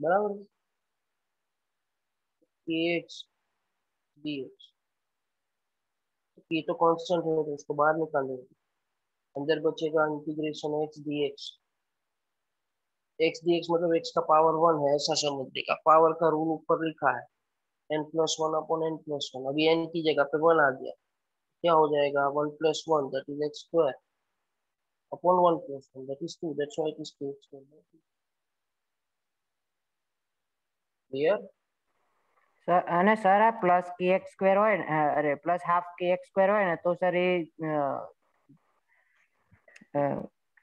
बराबर, kx dx, ये तो कांस्टेंट है तो उसको बाहर निकालेंगे, अंदर बचेगा integration x dx। x dx मतलब x का पावर 1 है ऐसा समझने का, पावर का रूल ऊपर लिखा है n+1/n+1, अभी n की जगह पे 1 आ गया, क्या हो जाएगा 1+1 that is x square upon 1+1 that is 2, that's why it is kx square. Clear? Sir અને સર આ પ્લસ kx સ્ક્વેર હોય ને, અરે પ્લસ હાફ kx સ્ક્વેર હોય ને તો સર એ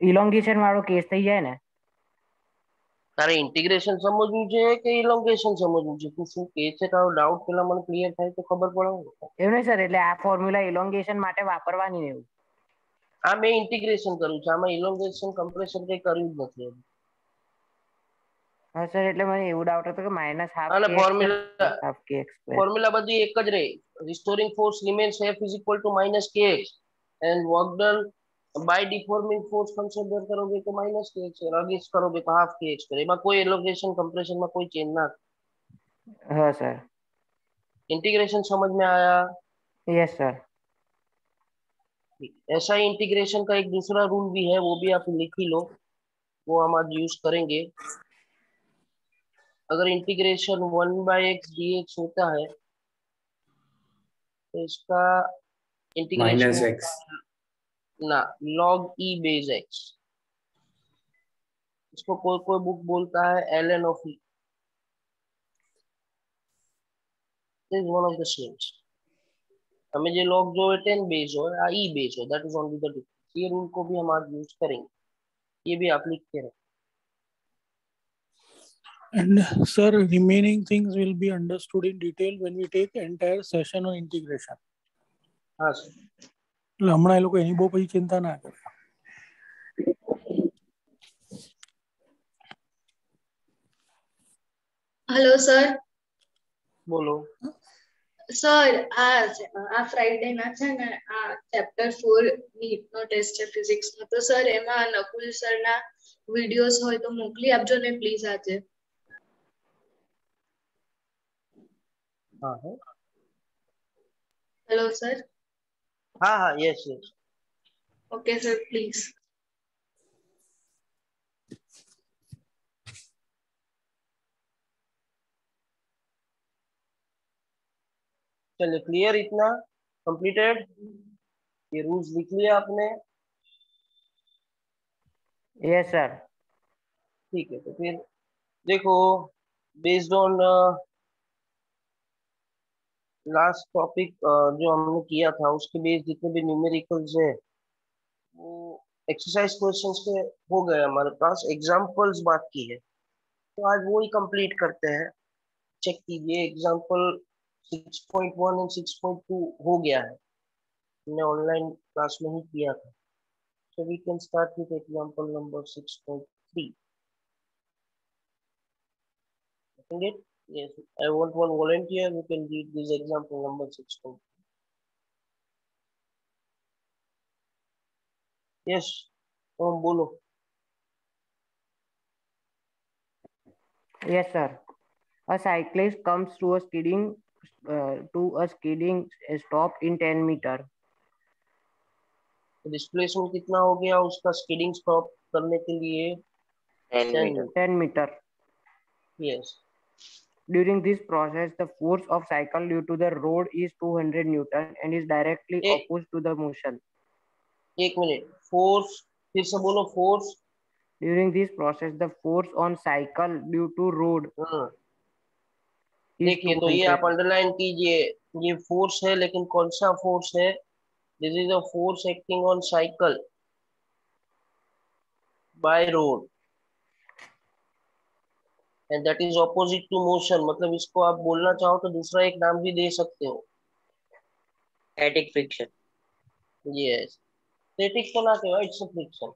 ઇલોંગેશન વાળો કેસ થઈ જાય ને? તારે ઇન્ટિગ્રેશન સમજવું છે કે ઇલોંગેશન સમજવું છે? તું શું કહે છે, તારો ડાઉટ પેલા મને ક્લિયર થાય તો ખબર પડે. એવું નહીં સર, એટલે આ ફોર્મ્યુલા ઇલોંગેશન માટે વાપરવાની ને એવું? આ મેં ઇન્ટિગ્રેશન કર્યું છે, આમાં ઇલોંગેશન કમ્પ્રેશન કઈ કર્યું જ નથી. હા સર, એટલે મને એવું ડાઉટ હતો કે માઇનસ હાફ અને kx સ્ક્વેર ફોર્મ્યુલા બધી એક જ રહે. Restoring force remains F is equal to -kx and work done by deforming force consider करोगे तो -kx और अगेंस्ट करोगे तो हाफ kx करे, એમાં કોઈ એલોગેશન કમ્પ્રેશન में कोई चेंज ना। हाँ सर। इंटीग्रेशन समझ में आया? Yes sir. ऐसा ही इंटीग्रेशन का एक दूसरा रूल भी है, वो भी आप लिख ही लो, वो हम आज यूज करेंगे। अगर इंटीग्रेशन 1/x dx होता है तो इसका इंटीग्रेशन -x ना log e बेस x, इसको कोई कोई बुक बोलता है ln of e, is one of the sames. हमें जो log जो है 10 बेस हो या e बेस हो, that is only the difference. ये रूल को भी हम आज यूज करेंगे, ये भी आप लिखते रहे। And sir, remaining things will be understood in detail when we take entire session on integration. हाँ सर, એટલે હમણાં એ લોકો એની બહુ પછી ચિંતા ના કરે. Hello sir. बोलो सर आ फ्राइडे ना છે ને આ ચેપ્ટર 4 નીટ નો ટેસ્ટ છે ફિઝિક્સ નો, તો સર એમાં નકુલ સર ના વિડિયોસ હોય તો મોકલી આપજો ને પ્લીઝ આજે. हाँ है, हेलो सर। हाँ हाँ yes yes. Okay sir please. चलिए क्लियर, इतना कंप्लीटेड, ये रूल्स लिख लिया आपने? Yes sir. ठीक है, तो फिर देखो, बेस्ड ऑन लास्ट टॉपिक जो हमने किया था उसके बेस जितने भी न्यूमेरिकल्स है वो एक्सरसाइज क्वेश्चंस के हो गए हमारे पास, एग्जांपल्स बाकी है, तो आज वो ही कंप्लीट करते हैं। चेक कीजिए, एग्जांपल 6.1 एंड 6.2 हो गया है, हमने ऑनलाइन क्लास में ही किया था। So we can start with example number 6.3. It? Yes, I want one volunteer who can read this example number 6.3. Yes, बोलो। Yes sir. A cyclist comes to a skidding stop in 10 meter. Displacement कितना हो गया उसका skidding stop करने के लिए? 10 meter. Yes. During this process, the force of cycle due to the road is 200 Newton and is directly opposed to the motion. एक minute, force फिर से बोलो, force. During this process, the force on cycle due to road देखिए, तो ये आप underline कीजिए, ये फोर्स है, लेकिन कौन सा फोर्स है? This is a force acting on cycle by road and that is opposite to motion. मतलब इसको आप बोलना चाहो तो दूसरा एक नाम भी दे सकते हो, स्टैटिक फ्रिक्शन। यस, स्टैटिक तो ना कहो, it's a friction.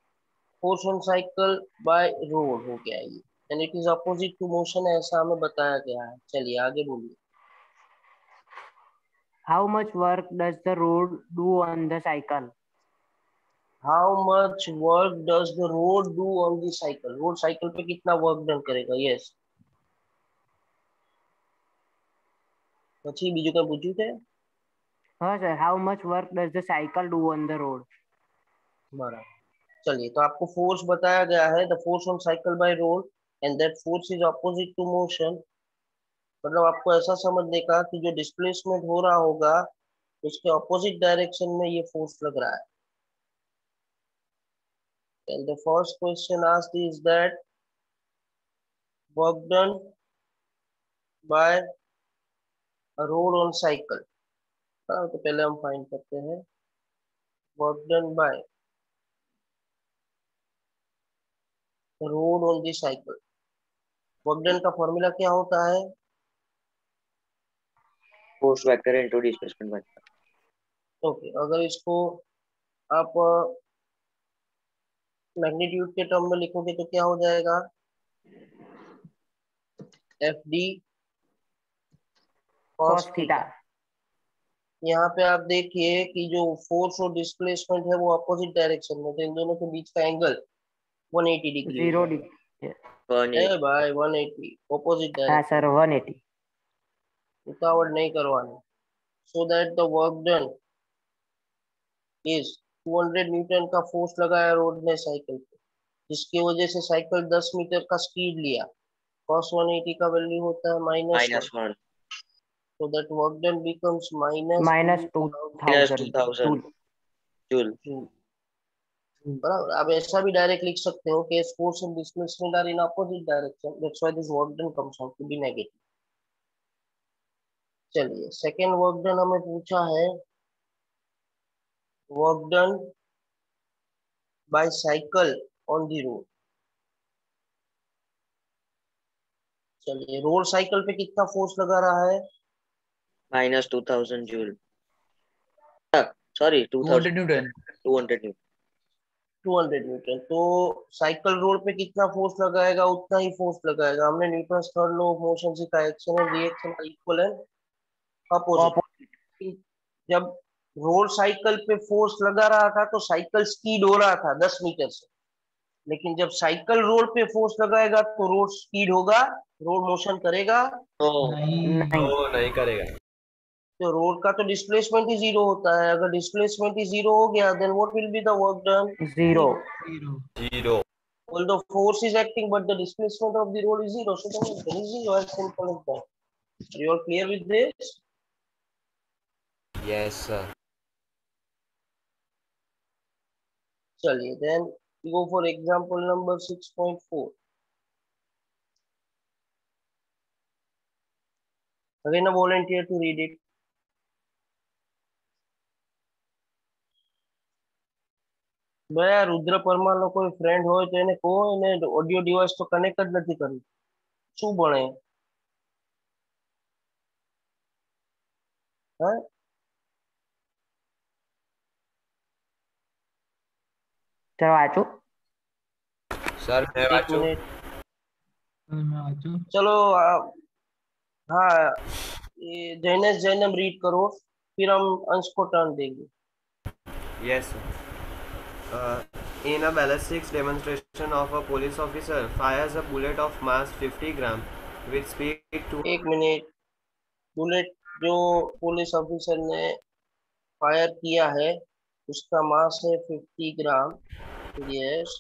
Force on cycle by road हो गया ये, and it is opposite to motion, ऐसा हमें बताया गया है। चलिए आगे बोलिए। How much work does the road do on the cycle? How much work does the road do on the cycle? Road cycle पे कितना वर्क डन करेगा? यस, પછી બીજું કઈ પૂછ્યું છે? हाँ sir, how much work does the cycle do on the road? बराबर। चलिए, तो आपको फोर्स बताया गया है, the force on cycle by road, and that force is opposite to motion. मतलब आपको ऐसा समझने का कि जो डिस्प्लेसमेंट हो रहा होगा उसके ऑपोजिट डायरेक्शन में ये फोर्स लग रहा है। And the first question asked is that work done bye a road on cycle. तो पहले हम फाइंड करते हैं work done by road on the cycle. Work done का फॉर्मूला क्या होता है? Force vector into displacement vector. Okay, अगर इसको आप मैग्नीट्यूड के टर्म में लिखोगे तो क्या हो जाएगा? F D cos cos theta. Theta. यहाँ पे आप देखिए कि जो फोर्स और डिस्प्लेसमेंट है वो अपोजिट डायरेक्शन में, तो इन दोनों के बीच का एंगल 180 डिग्री हो 0 जाएगा। डिग्री। ए भाई 180 अपोजिट हाँ डायरेक्शन, सर, 180। रुकावट नहीं करवानी। So that the work done is 200 Newton का फोर्स लगाया रोड ने साइकिल पे, जिसकी वजह से साइकिल 10 मीटर का स्पीड लिया। cos 180 का वैल्यू होता है -1, -1 so that work done becomes minus -2000 -2000 joule. Joule. Joule. बराबर। आप ऐसा भी डायरेक्ट लिख सकते हो कि force and displacement are in opposite direction, that's why this work done comes out to be negative. चलिए, सेकंड वर्क डन हमें पूछा है work done by cycle on the road. चलिए, रोड साइकिल पे कितना फोर्स लगा रहा है? -2000 joule. Sorry 200 newton. 200 newton. 200 newton. तो साइकिल रोड पे कितना फोर्स लगाएगा? उतना ही फोर्स लगाएगा। हमने Newton third law of motion सीखा, action and reaction are equal and opposite. जब रोड साइकिल पे फोर्स लगा रहा था तो साइकिल स्पीड हो रहा था 10 मीटर से, लेकिन जब साइकिल रोड पे फोर्स लगाएगा तो रोड स्पीड होगा, रोड मोशन करेगा नहीं नहीं करेगा। तो रोड का तो डिस्प्लेसमेंट ही जीरो होता है। अगर डिस्प्लेसमेंट ही जीरो हो गया then what will be the work done? 0। Zero. Although force is acting, but the displacement of the road is zero, so the motion is zero. As simple as that. Are you all clear with this? Yes sir. चलिए, then we go for example number 6.4. Again, a volunteer to read it. ભાઈ આ રુદ્ર પરમાર નો કોઈ friend હોય તો એને કહો, એને audio device તો કનેક્ટ જ નથી કર્યું, શું ભણે? હા, चलो वाचो। सर मैं एक वाचूं? मिनट, चलो हाँ, ये जैनेश जैनम रीड करो, फिर हम अंश को टर्न देंगे। Yes, sir. In a ballistics demonstration of a police officer fires a bullet of mass 50 gram with speed to एक मिनट, बुलेट जो पुलिस ऑफिसर ने फायर किया है उसका मास है 50 gram. Yes,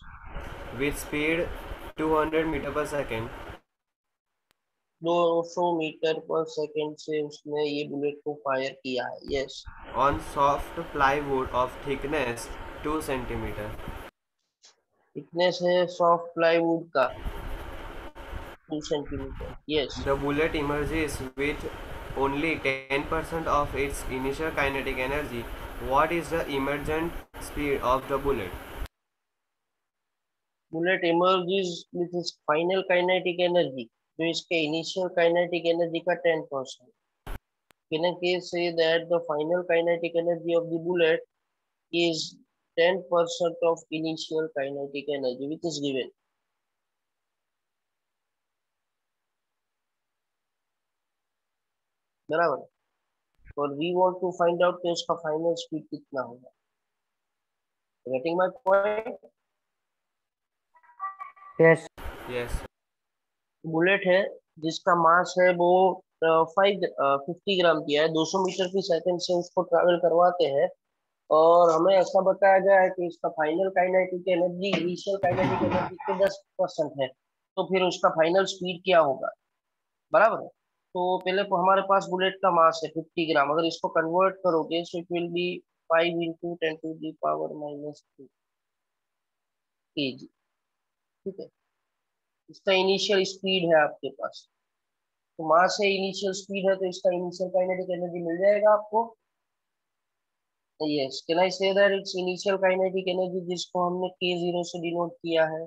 with speed 200 meter per second 200 metre per second से उसने ये बुलेट को फायर किया है। Yes, on soft plywood of thickness 2 centimeter. Thickness है सॉफ्ट प्लाईवुड का 2 centimetre. Yes, The bullet emerges with only 10% of its initial kinetic energy. What is the emergent speed of the bullet? Bullet emerges with its final kinetic energy, जो इसके initial kinetic energy का 10%। In a case say that the final kinetic energy of the bullet is 10% of initial kinetic energy which is given. बराबर। और we want to find out कि उसका final speed कितना होगा। Getting my point? Yes. Yes. Bullet है जिसका मास है वो 50 ग्राम किया है, 200 मीटर की सेकंड से उसको ट्रैवल करवाते हैं, और हमें ऐसा बताया गया है कि इसका final kinetic energy initial kinetic energy के 10% है, तो फिर उसका फाइनल स्पीड क्या होगा, बराबर है। तो पहले तो हमारे पास बुलेट का मास है 50 ग्राम, अगर इसको कन्वर्ट करोगे so it will be 5 × 10⁻⁻² kg, ठीक है। इसका इनिशियल स्पीड है आपके पास, तो मास है, इनिशियल स्पीड है, तो इसका इनिशियल काइनेटिक एनर्जी मिल जाएगा आपको। Yes, can I say that it's initial kinetic energy, जिसको हमने k0 से डिनोट किया है,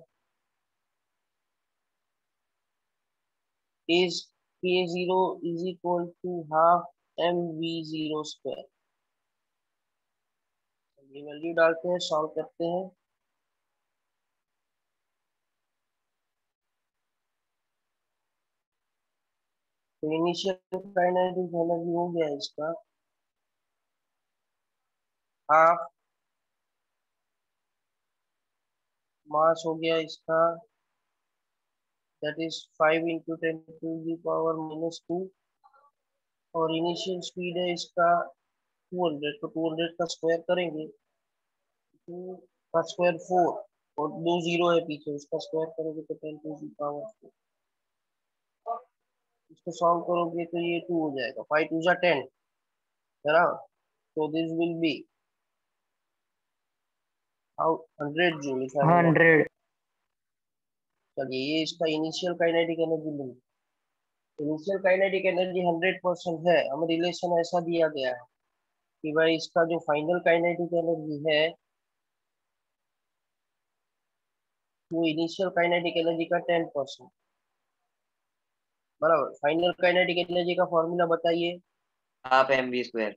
is k0 is equal to half mv0 square। ये वैल्यू डालते हैं, सॉल्व करते हैं। तो इनिशियल काइनेटिक एनर्जी हो गया इसका हाफ, मास हो गया इसका दैट इज 5 × 10⁻², और इनिशियल स्पीड है इसका 200, तो 200 का स्क्वायर करेंगे, 2 का स्क्वायर 4, और 2 जीरो है पीछे, उसका स्क्वायर करोगे तो 10⁻²। इसको सॉल्व करोगे तो ये 2 हो जाएगा, 5 2 जा 10, है ना। तो this will be how 100 joule if I am not. 100। चलिए, ये इसका इनिशियल काइनेटिक एनर्जी मिली। इनिशियल काइनेटिक एनर्जी 100% है, हमें रिलेशन ऐसा दिया गया है कि भाई इसका जो फाइनल काइनेटिक एनर्जी है वो इनिशियल काइनेटिक एनर्जी का 10%, बराबर। फाइनल काइनेटिक एनर्जी का फॉर्मूला बताइए। Half mv²।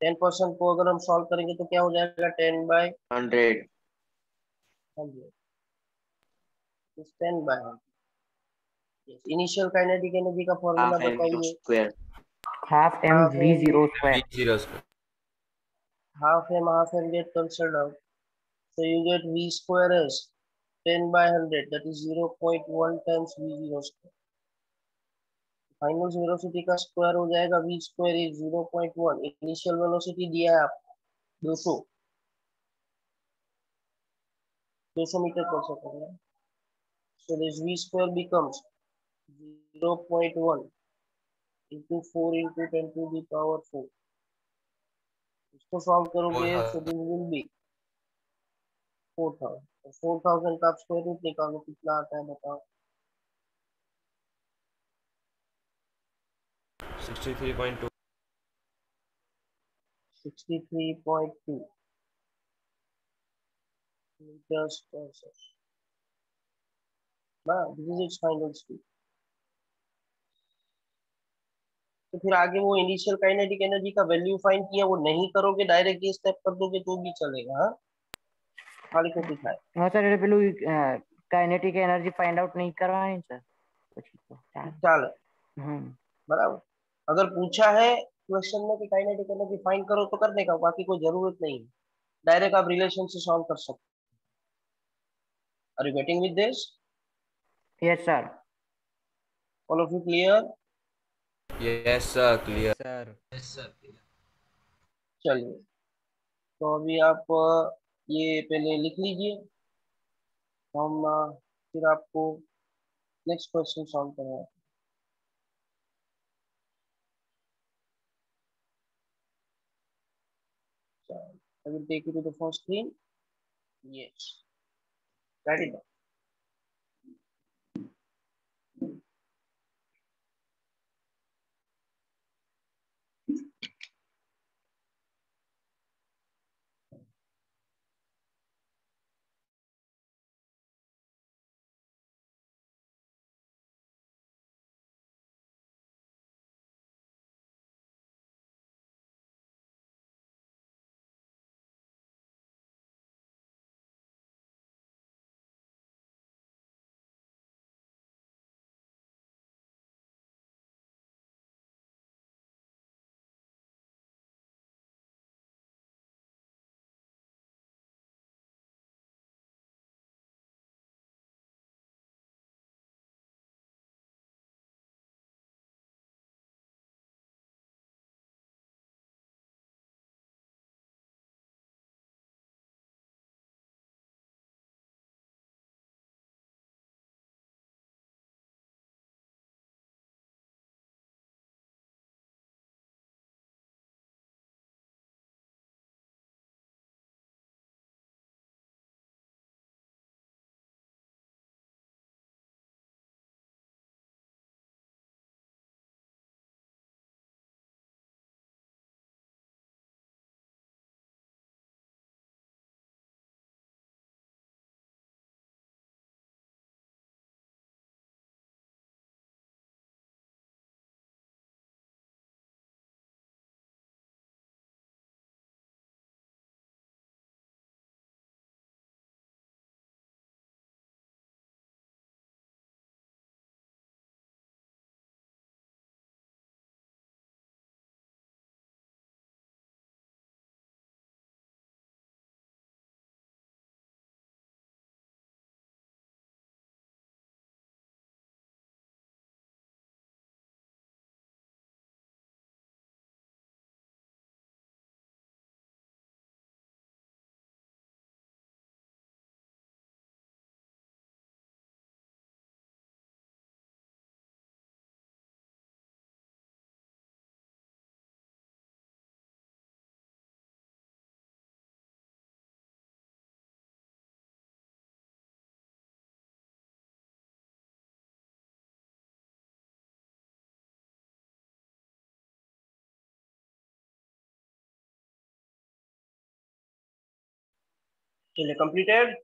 10% को अगर हम सॉल्व करेंगे तो क्या हो जाएगा, 10/100, 100। 10/100। इनिशियल काइनेटिक एनर्जी का फॉर्मूला हाफ बताइए। mv²। Half half M mv0 square। V0 square. Half M get cancelled out, so you get v square as 10/100, that is 0.1 times v0 square। Final velocity का square हो जाएगा, v square is 0.1, initial velocity दिया है आपको 200 metre per second है, so this v square becomes 0.1 into 4 into 10 to the power 4। इसको solve करोगे so this will be 4000, 4000 का आप स्क्वायर रूट निकालो, कितना आता है बताओ। 63.2। 63.2 meters per second, ना, this is its final speed। तो फिर आगे वो इनिशियल काइनेटिक एनर्जी का वैल्यू फाइंड किया, वो नहीं करोगे, डायरेक्ट ये स्टेप कर दोगे तो भी चलेगा। हाँ, खाली को दिखाए। हाँ सर, ये पेलू काइनेटिक एनर्जी फाइंड आउट नहीं करवानी सर પછી તો ચાલે। चाल, हम्म। बराबर। अगर पूछा है क्वेश्चन में कि काइनेटिक एनर्जी फाइंड करो तो करने का, बाकी कोई जरूरत नहीं है, डायरेक्ट आप रिलेशन से सॉल्व कर सकते। Are you getting with this? Yes sir. All of you clear? Yes, sir. Clear. Sir. चलिए, तो अभी आप ये पहले लिख लीजिए, हम फिर आपको नेक्स्ट क्वेश्चन सॉल्व करेंगे। I will take you to the first screen. Yes, that is चलिए completed.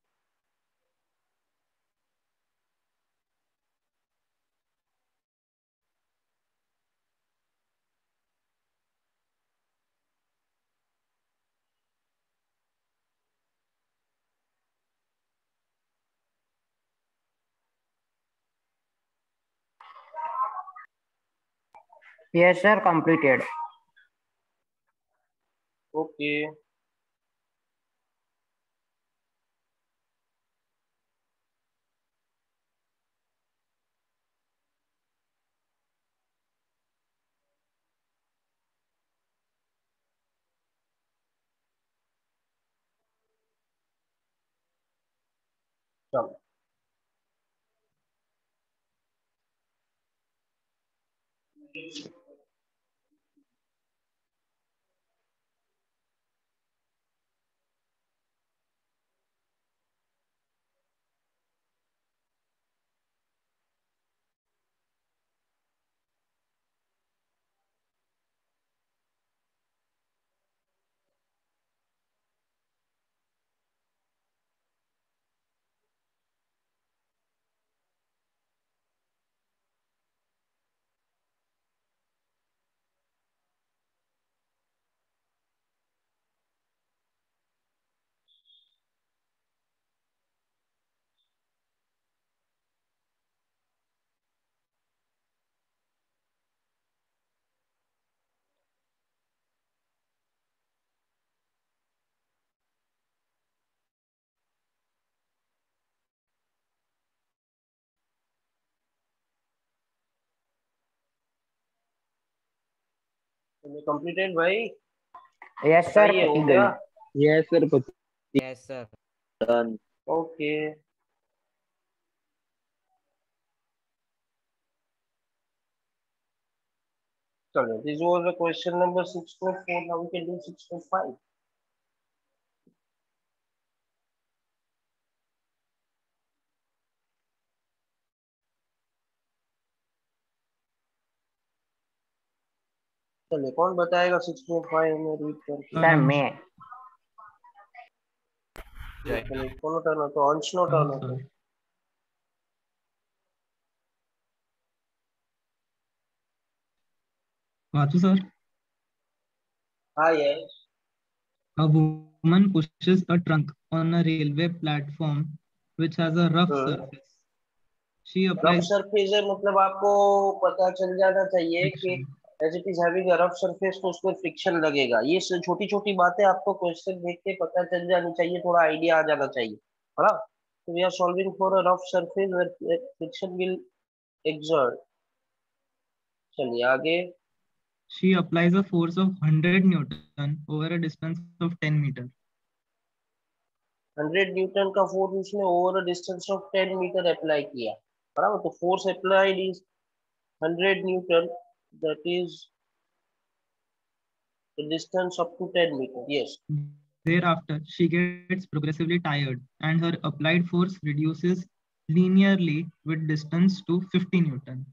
Yes, sir. Completed. Okay चलो कंप्लीटेड भाई। Yes, sir. बताइए हो पति गया। गई। Yes, sir. Yes, sir. Done. Okay चलो this was the question number 6.4। Now we can do 6.5। चलिए कौन बताएगा 6.5 में रीड करके। Sir, मैं। चलिए कौन टर्न है तो अंश नो टर्न है। Vasu sir, हाँ yes. a woman pushes a trunk on a railway platform which has a rough surface. She rough applies surface है मतलब आपको पता चल जाना चाहिए कि friction. As it is having a rough surface तो उसमें फ्रिक्शन लगेगा। ये छोटी छोटी बातें आपको क्वेश्चन देख के पता चल जानी चाहिए, थोड़ा आइडिया आ जाना चाहिए, है ना। तो we are solving for a rough surface where friction will exert। चलिए आगे। She applies a force of 100 Newton over a distance of 10 meter. 100 newton का फोर्स उसने over a distance of 10 metre apply किया, बराबर। तो force applied is 100 newton, that is the distance up to 10 metre. Yes Thereafter, she gets progressively tired and her applied force reduces linearly with distance to 50 Newton.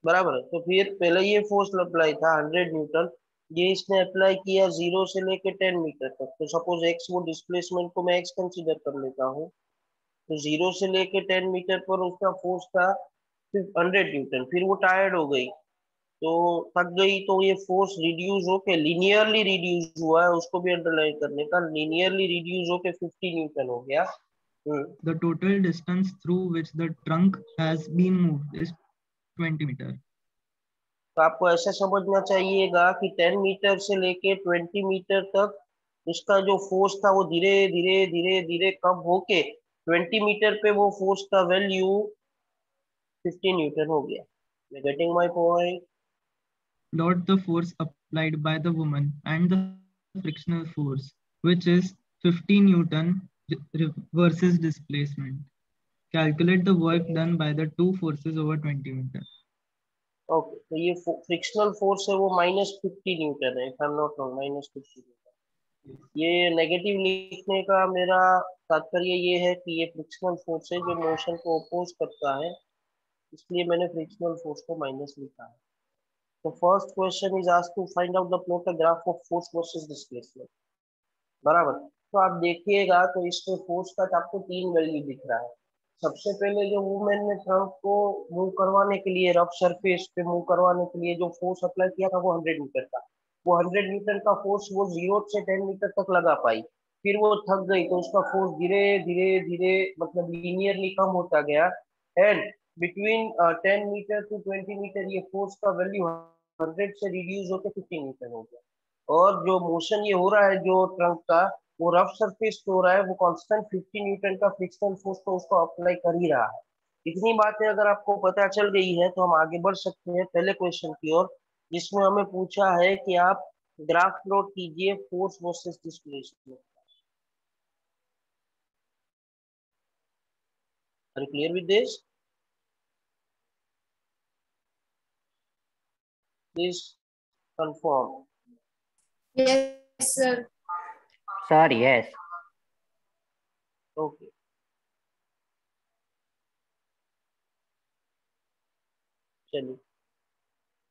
बराबर है। तो फिर पहले ये force apply था 100 न्यूटन, ये इसने अप्लाई किया 0 से लेके 10 मीटर तक। तो सपोज एक्स वो डिस्प्लेसमेंट को मैं एक्स कंसीडर कर लेता हूँ। तो 0 से लेके 10 मीटर पर उसका फोर्स था 100 न्यूटन। फिर वो टायर्ड हो गई तो थक गई, तो ये फोर्स रिड्यूस होके लीनियरली रिड्यूस हुआ है, उसको भी अंडरलाइन करने का। लीनियरली रिड्यूस होके 50 न्यूटन हो गया। The total distance through which the trunk has been moved is 20 meter. तो आपको ऐसा समझना चाहिएगा कि 10 मीटर से लेके 20 मीटर तक उसका जो फोर्स था वो धीरे धीरे धीरे धीरे कम होके 20 मीटर पे वो फोर्स का वैल्यू 50 न्यूटन हो गया। You getting my point? Plot the force applied by the woman and the frictional force, which is 50 Newton versus displacement. Calculate the work done by the two forces over 20 meter. Okay तो ये frictional force है वो -50 Newton है, if I am not wrong, -50 Newton. ये negative लिखने का मेरा तात्पर्य ये है कि ये फ्रिक्शनल फोर्स है जो मोशन को अपोज करता है, इसलिए मैंने फ्रिक्शनल फोर्स को माइनस लिखा है। तो first question is asked to find out the plot a graph of force versus displacement, बराबर। तो आप देखिएगा तो इसमें फोर्स का आपको 3 वैल्यू दिख रहा है। सबसे पहले जो वुमेन ने ट्रंक को मूव करवाने के लिए, रफ सरफेस पे मूव करवाने के लिए जो फोर्स अप्लाई किया था वो 100 मीटर का, वो 100 मीटर का फोर्स वो 0 से 10 मीटर तक लगा पाई। फिर वो थक गई तो उसका फोर्स धीरे धीरे धीरे मतलब लीनियरली कम होता गया, and between 10 metre to 20 metre ये फोर्स का वैल्यू 100 से रिड्यूस होकर 15 मीटर हो गया। और जो मोशन ये हो रहा है जो ट्रंक का, वो रफ सरफेस पे हो रहा है, वो कांस्टेंट 50 न्यूटन का फ्रिक्शनल फोर्स तो उसको अप्लाई कर ही रहा है। इतनी बातें अगर आपको पता चल गई है तो हम आगे बढ़ सकते हैं पहले क्वेश्चन की ओर, जिसमें हमें पूछा है कि आप ग्राफ प्लॉट कीजिए force versus displacement. Are you clear with this? Please confirm. Yes, sir. Sir, yes. Okay, चलिए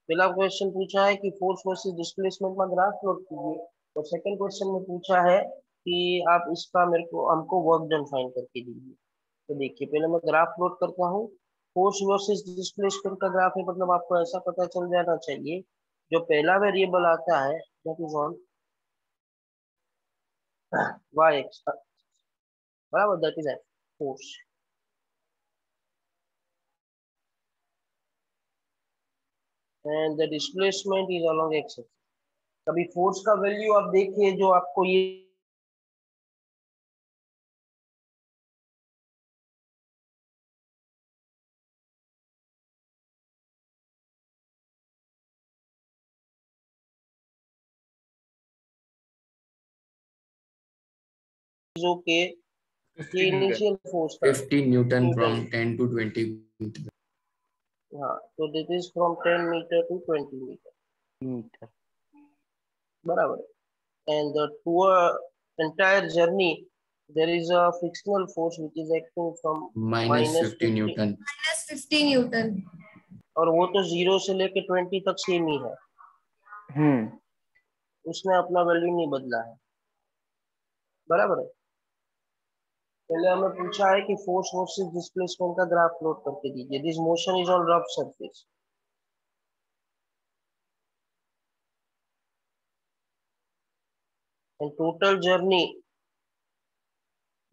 पहला क्वेश्चन पूछा है कि फोर्स वर्सेस डिस्प्लेसमेंट में ग्राफ प्लॉट कीजिए, और सेकंड क्वेश्चन में पूछा है कि आप इसका मेरे को हमको वर्क डन फाइंड करके दीजिए। तो देखिए पहले मैं ग्राफ प्लॉट करता हूँ। फोर्स वर्सेस डिस्प्लेसमेंट का ग्राफ है, मतलब आपको ऐसा पता चल जाना चाहिए जो पहला वेरिएबल आता है that is on y x, बराबर, that is force, and the displacement is along x. कभी फोर्स का वैल्यू आप देखिए जो आपको ये चीजों के 50 Newton. इनिशियल फोर्स था 50 Newton newton. from 10 to 20 meter. हाँ, तो this is from 10 metre to 20 metre, Meter. बराबर। And the to entire journey there is a frictional force which is acting from Minus minus 50 50, Newton. -50 Newton. और वो तो 0 से लेके 20 तक सेम ही है, उसने अपना वैल्यू नहीं बदला है, बराबर है। पहले हमें पूछा है कि फोर्स वर्सेस डिस्प्लेसमेंट का ग्राफ प्लॉट करके दीजिए। This motion is on rough surface, and total journey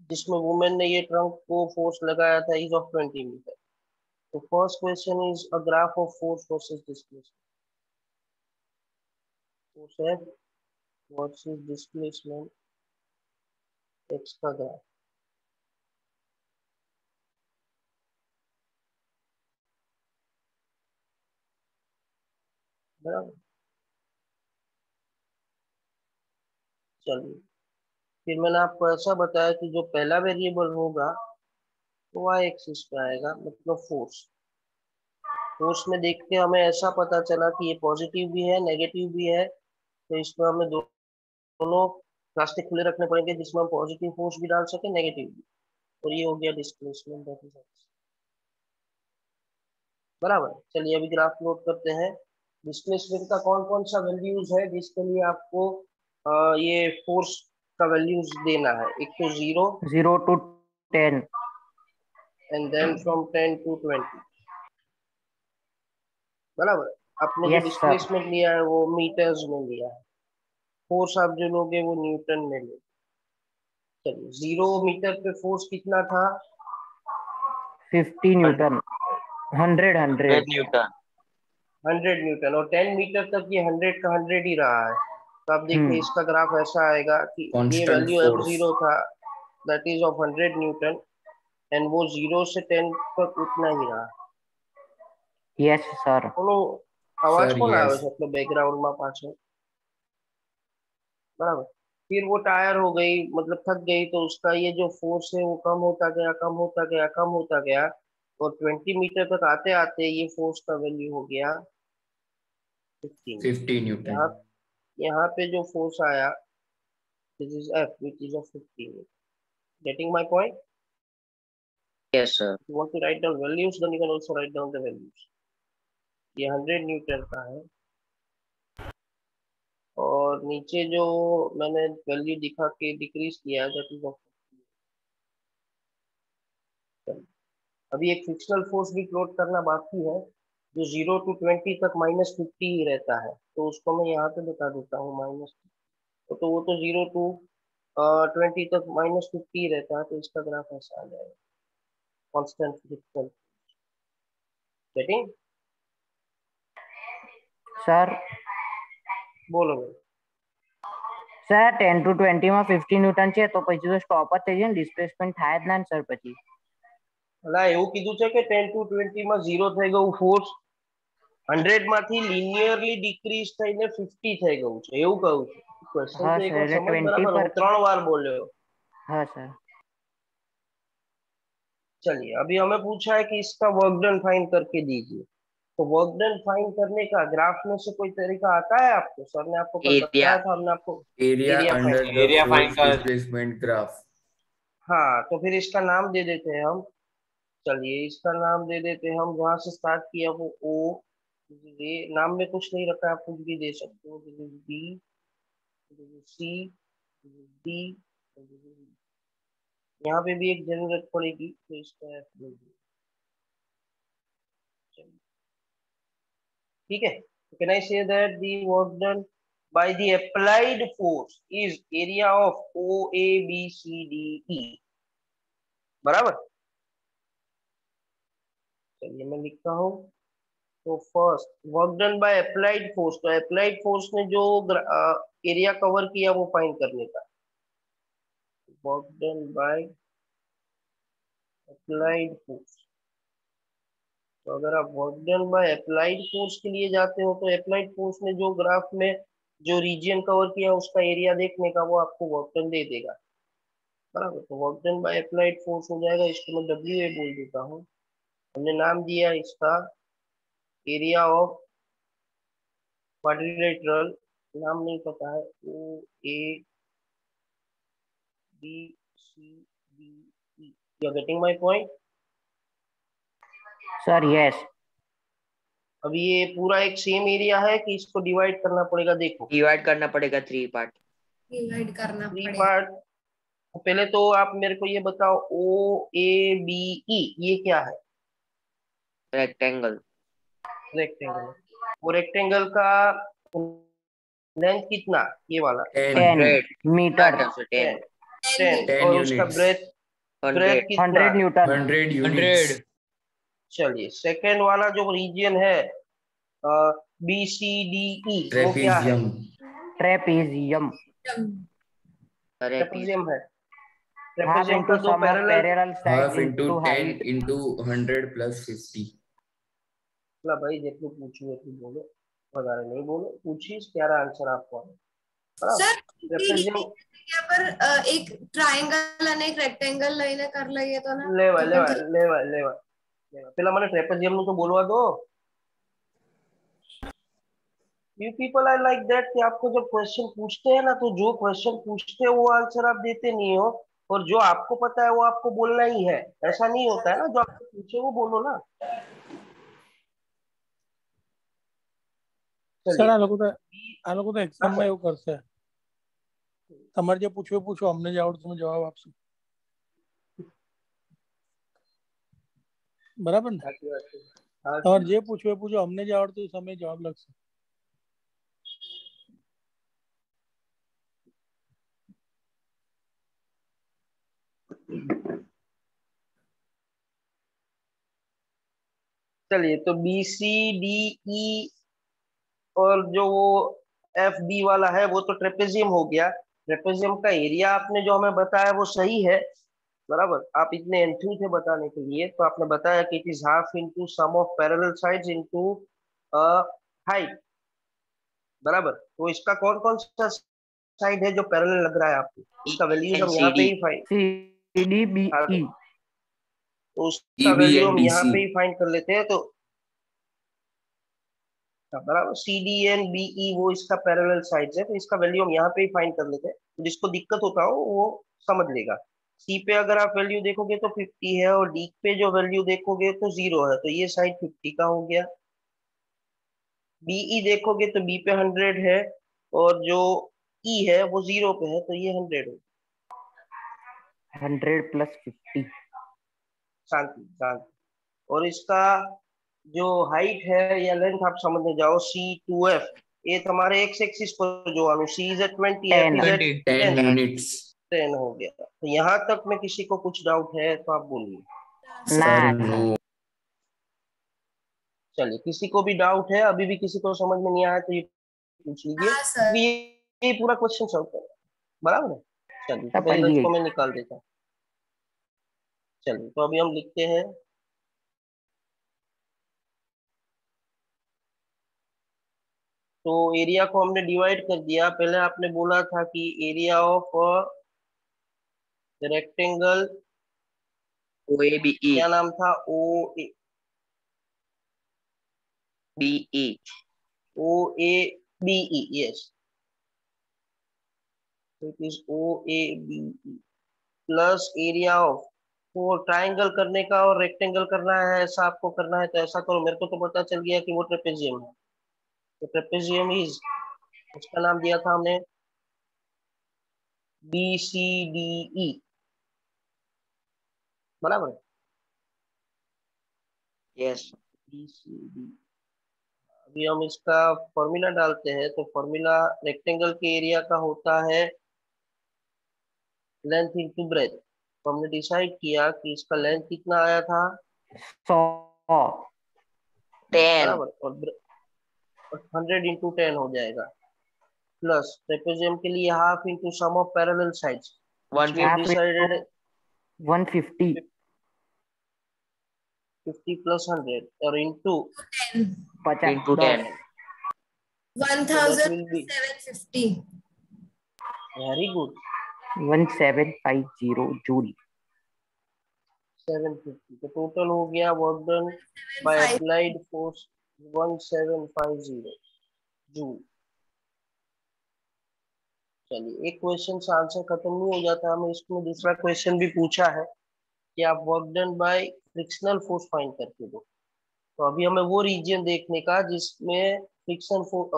जिसमें वुमेन ने ये ट्रंक को फोर्स लगाया था इज ऑफ 20 मीटर। तो first question is a graph of force versus displacement. Force है वर्सेस डिस्प्लेसमेंट एक्स का ग्राफ, बराबर। चलिए फिर मैंने आपको ऐसा बताया कि जो पहला वेरिएबल होगा वो वाई एक्सिस पे आएगा, मतलब फोर्स। फोर्स में देख के हमें ऐसा पता चला कि ये पॉजिटिव भी है नेगेटिव भी है, तो इसमें हमें दोनों रास्ते खुले रखने पड़ेंगे जिसमें हम पॉजिटिव फोर्स भी डाल सके नेगेटिव भी, और ये हो गया डिस्प्लेसमेंट, दैट इज एक्स, बराबर। चलिए अभी ग्राफ प्लॉट करते हैं। डिस्प्लेसमेंट का कौन कौन सा वैल्यूज है जिसके लिए आपको ये फोर्स का वैल्यूज देना है। एक तो 0 0 to 10. And then from 10 to 20, बराबर। आपने जो Yes, sir. डिस्प्लेसमेंट लिया है वो मीटर्स में लिया है, फोर्स आप जो लोगे वो न्यूटन में ले। चलिए 0 मीटर पे फोर्स कितना था? 50 Newton. 100. 100 Newton. 100 न्यूटन, और 10 मीटर तक ये 100 का 100 ही रहा है। तो आप देखिए इसका ग्राफ ऐसा आएगा कि ये Constant वैल्यू force. f0 था that is of 100 Newton, and वो 0 से 10 तक उतना ही रहा। Yes, sir. बोलो आवाज Sir, कौन आया yes. मतलब बैकग्राउंड में पाछे, बराबर। फिर वो टायर हो गई, मतलब थक गई, तो उसका ये जो फोर्स है वो कम होता गया कम होता गया कम होता गया, और 20 मीटर तक आते आते ये फोर्स का वैल्यू हो गया 15। 50 यहाँ Newton. यहाँ पे जो फोर्स आया this is F which is of 15। Getting my point? Yes, sir. You want to write down values, then you can also write down the values. ये 100 न्यूटन का है, और और नीचे जो मैंने वैल्यू दिखा के डिक्रीज किया दैट इज ऑफ। अभी एक फ्रिक्शनल फोर्स भी प्लॉट करना बाकी है जो 0 to 20 तक -50 ही रहता है, तो उसको मैं यहाँ पे बता देता हूँ माइनस। तो वो तो 0 to 20 तक -50 रहता है, तो इसका ग्राफ ऐसा आ जाएगा कांस्टेंट फ्रिक्शन। गेटिंग? सर બોલો સર 10 to 20 માં 50 ન્યૂટન છે તો પછી તો સ્ટોપ જ થઈ જાય ને, ડિસ્પ્લેસમેન્ટ થાય જ ના ને સર પછી. અલા એવું કીધું છે કે 10 to 20 માં 0 થઈ ગયું ફોર્સ, 100 માંથી લિનિયરલી ડિક્રીઝ થઈને 50 થઈ ગયું છે એવું કહું છું. ક્વેશ્ચન હા તો એક સર વાર એટલે સમજ 20 બરાબર, પર. હું 3 વાર બોલ્યો. હા સર. चलिए अभी हमें पूछा है कि इसका वर्क डन फाइंड करके दीजिए, तो वर्क डन फाइंड करने का ग्राफ में से कोई तरीका आता है आपको? सर ने आपको कल बताया था, हमने आपको area under the Area find force कर। Displacement graph. हाँ तो फिर इसका नाम दे देते हैं हम। चलिए इसका नाम दे देते हैं हम, जहाँ से स्टार्ट किया वो ओ, ये नाम में कुछ नहीं रखा, आप कुछ भी दे सकते हो, बी, सी, डी, यहाँ पे भी एक जरूरत पड़ेगी तो इसका एफ दे दीजिए। ठीक है, can I say that the work done by the applied force is area of OABCDE, बराबर? चलिए मैं लिखता हूँ। तो first work done by applied force, तो अप्लाइड फोर्स ने जो एरिया कवर किया वो फाइंड करने का, work done by applied force. तो अगर आप work done by applied force के लिए जाते हो तो अप्लाइड फोर्स ने जो ग्राफ में जो रीजन कवर किया उसका एरिया देखने का वो आपको वर्क डन दे देगा, बराबर? तो work done by applied force हो जाएगा, इसको मैं WA बोल देता हूँ। हमने नाम दिया इसका एरिया ऑफ क्वाड्रिलेटरल, नाम नहीं पता है, OABCDE। You are getting my point? Sir yes. अब ये पूरा एक सेम एरिया है कि इसको डिवाइड करना पड़ेगा? देखो डिवाइड करना पड़ेगा 3 पार्ट। डिवाइड करना 3 पड़ेगा। पार्ट। पहले तो आप मेरे को ये बताओ OABE ये क्या है? रेक्टेंगल। रेक्टेंगल। वो रेक्टेंगल का लेंथ कितना? ये वाला 10 मीटर। 10 10 और उसका units। ब्रेथ 100 कितना? 100 न्यूटन। 100 units। चलिए सेकेंड वाला जो रीजन है BCDE वो क्या है? ट्रेपीजियम। ट्रेपीजियम। ट्रेपीजियम है। हाफ ट्रेपीजियम इनटू का दो sum of parallel half sides into into 10 height. Into 100 plus 50। ला भाई जेटलू पूछू एटलू बोलो, વધારે नहीं बोलो, पूछिए प्यारा आंसर आपको है। સર ट्रेपीजियम જગ્યા પર એક ટ્રાયેંગલ અને એક રેક્ટેંગલ લઈને કરી લઈએ તો ના લેવા લેવા લેવા લેવા લેવા પેલા મને ટ્રેપેઝિયમ નું તો બોલવા दो। You people are like that कि आपको जब क्वेश्चन पूछते हैं ना तो जो क्वेश्चन पूछते हैं वो आंसर आप देते नहीं हो, और जो आपको पता है वो आपको बोलना ही है, ऐसा नहीं होता है ना, जो आपको पूछे वो बोलो ना। સર चलिए આ લોકો તો એક્ઝામમાં એવું કરશે, તમારે જે પૂછવું એ પૂછો, અમને જે આવડતું તમે જવાબ આપશો, બરાબર ને? તમારે જે પૂછવું એ પૂછો, અમને જે આવડતું તમે જવાબ લખશો। चलिए तो BCDE और जो वो FB वाला है वो तो ट्रेपेजियम हो गया। ट्रेपेजियम का एरिया आपने जो हमें बताया वो सही है, बराबर? आप इतने एंथ्यू थे बताने के लिए, तो आपने बताया कि it is half into sum of parallel sides into height, बराबर? तो इसका कौन कौन सा साइड है जो पैरेलल लग रहा है आपको? इसका वैल्यूज हम यहाँ पे ही फाइंड, CDBE। तो उसका वैल्यू हम यहाँ पे ही फाइंड कर लेते हैं। तो बराबर CDNBE वो इसका पैरेलल साइड्स है, तो इसका वैल्यू हम यहाँ पे ही फाइंड कर लेते हैं, तो जिसको दिक्कत होता हो वो समझ लेगा। C पे अगर आप वैल्यू देखोगे तो 50 है, और D पे जो वैल्यू देखोगे तो 0 है, तो ये साइड 50 का हो गया। BE देखोगे तो B पे 100 है, और जो ई है वो 0 पे है, तो ये 100 हो। 100 + 50। शांति शांति। और इसका जो हाइट है या लेंथ आप समझने जाओ, C2F, ये तुम्हारे एक्स एक्सिस पर जो आलू, C is at 20, F is at 10 10 units. 10 हो गया। तो यहाँ तक में किसी को कुछ डाउट है तो आप बोलिए। Sir, ना no. चलिए, किसी को भी डाउट है, अभी भी किसी को समझ में नहीं आया तो ये पूछ लीजिए। ये पूरा क्वेश्चन सॉल्व करो, बराबर है। चलिए, तो पहले इसको मैं निकाल देता हूँ। चलिए, तो अभी हम लिखते हैं तो एरिया को हमने डिवाइड कर दिया। पहले आपने बोला था कि एरिया ऑफ रेक्टेंगल OABE क्या नाम था, ओ BE OABE, yes, it is OABE plus area of, वो ट्राइंगल करने का और रेक्टेंगल करना है, ऐसा आपको करना है तो ऐसा करो। मेरे को तो पता चल गया कि वो ट्रेपेजियम है, तो ट्रेपेजियम इज, उसका नाम दिया था हमने BCDE, बराबर है। yes BCD। अभी हम इसका फॉर्मूला डालते हैं, तो फॉर्मूला रेक्टेंगल के एरिया का होता है लेंथ इनटू ब्रेथ। तो हमने डिसाइड किया कि इसका लेंथ कितना आया था, 100। 10 बराबर, और 100 इंटू 10 हो जाएगा, प्लस ट्रेपेजियम के लिए half into sum of parallel sides, which we have 150 decided 150 50 plus 100 or into 50 into 10 that will be 1750. very good 1750 joule. 750। तो टोटल हो गया work done by applied force 1750 joule. चलिए, एक क्वेश्चन से आंसर खत्म नहीं हो जाता, हमें इसमें दूसरा क्वेश्चन भी पूछा है कि आप work done bye frictional force find करके दो। तो अभी हमें वो रीजन देखने का जिसमें फ्रिक्शन फोर्स,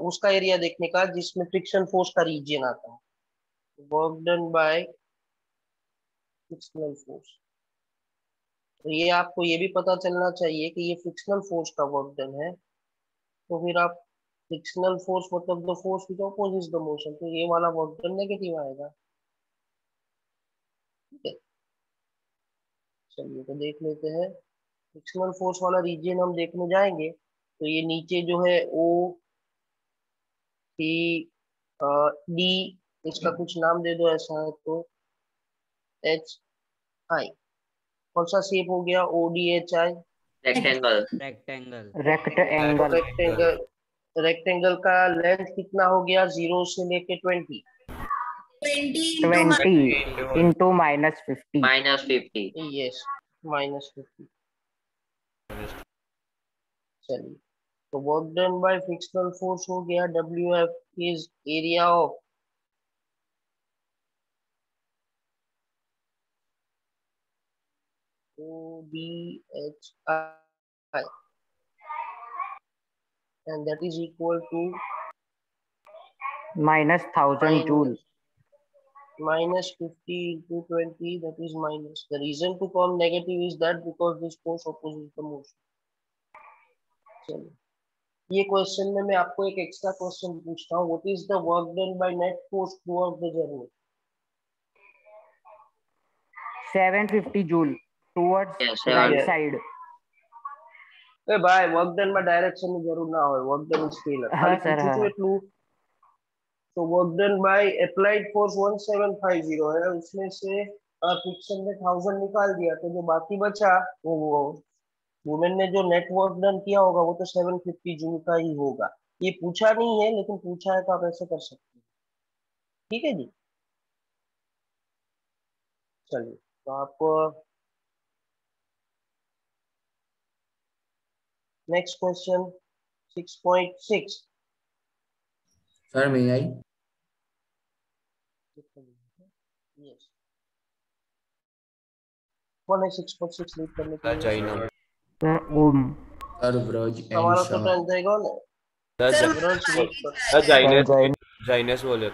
उसका एरिया देखने का जिसमें फ्रिक्शन फोर्स का रीजन आता है। Work done bye frictional force, तो ये आपको ये भी पता चलना चाहिए कि ये फ्रिक्शनल फोर्स का वर्क डन है। तो फिर आप फ्रिक्शनल फोर्स मतलब the force which opposes the motion, तो ये वाला वर्क डन नेगेटिव आएगा। ठीक है, चलिए तो देख लेते हैं। फ्रिक्शनल फोर्स वाला रीजन हम देखने जाएंगे, तो ये नीचे जो है O C D, इसका कुछ नाम दे दो ऐसा है तो HI, कौन सा शेप हो गया, ODHI, rectangle रेक्टेंगल का लेंथ कितना हो गया, 0 से लेके 20 into -50 -50 यस -50। चलिए, तो work done bye frictional force हो गया WF is area of ODHI and that is equal to -1000 joule. -50 into 20, that is minus. The reason to call negative is that because this force opposes the motion. चलिए, ये question में मैं आपको एक extra question पूछता हूँ। What is the work done by net force throughout the journey? 750 joule towards Yes, right 750 side. ए भाई, वर्क डन में डायरेक्शन में जरूर ना हो, वर्क डन स्केलर हाँ खाली सर, पूछू हाँ। એટલું। तो work done by applied force 1750 है, उसमें से फ्रिक्शन में 1000 निकाल दिया, तो जो बाकी बचा वो वुमेन ने जो नेट वर्क डन किया होगा वो तो 750 जूल का ही होगा। ये पूछा नहीं है, लेकिन पूछा है तो आप ऐसे कर सकते हैं। ठीक है जी, चलिए तो आपको next question 6.6। Sir, may I? Yes, कौन है 6.6 लीड करने के लिए? Jainam. Om Sir, Vraj and हमारा तो Shah. टर्न जाएगा ना, The ब्रज लीड कर। Jainet. जाइनेस बोले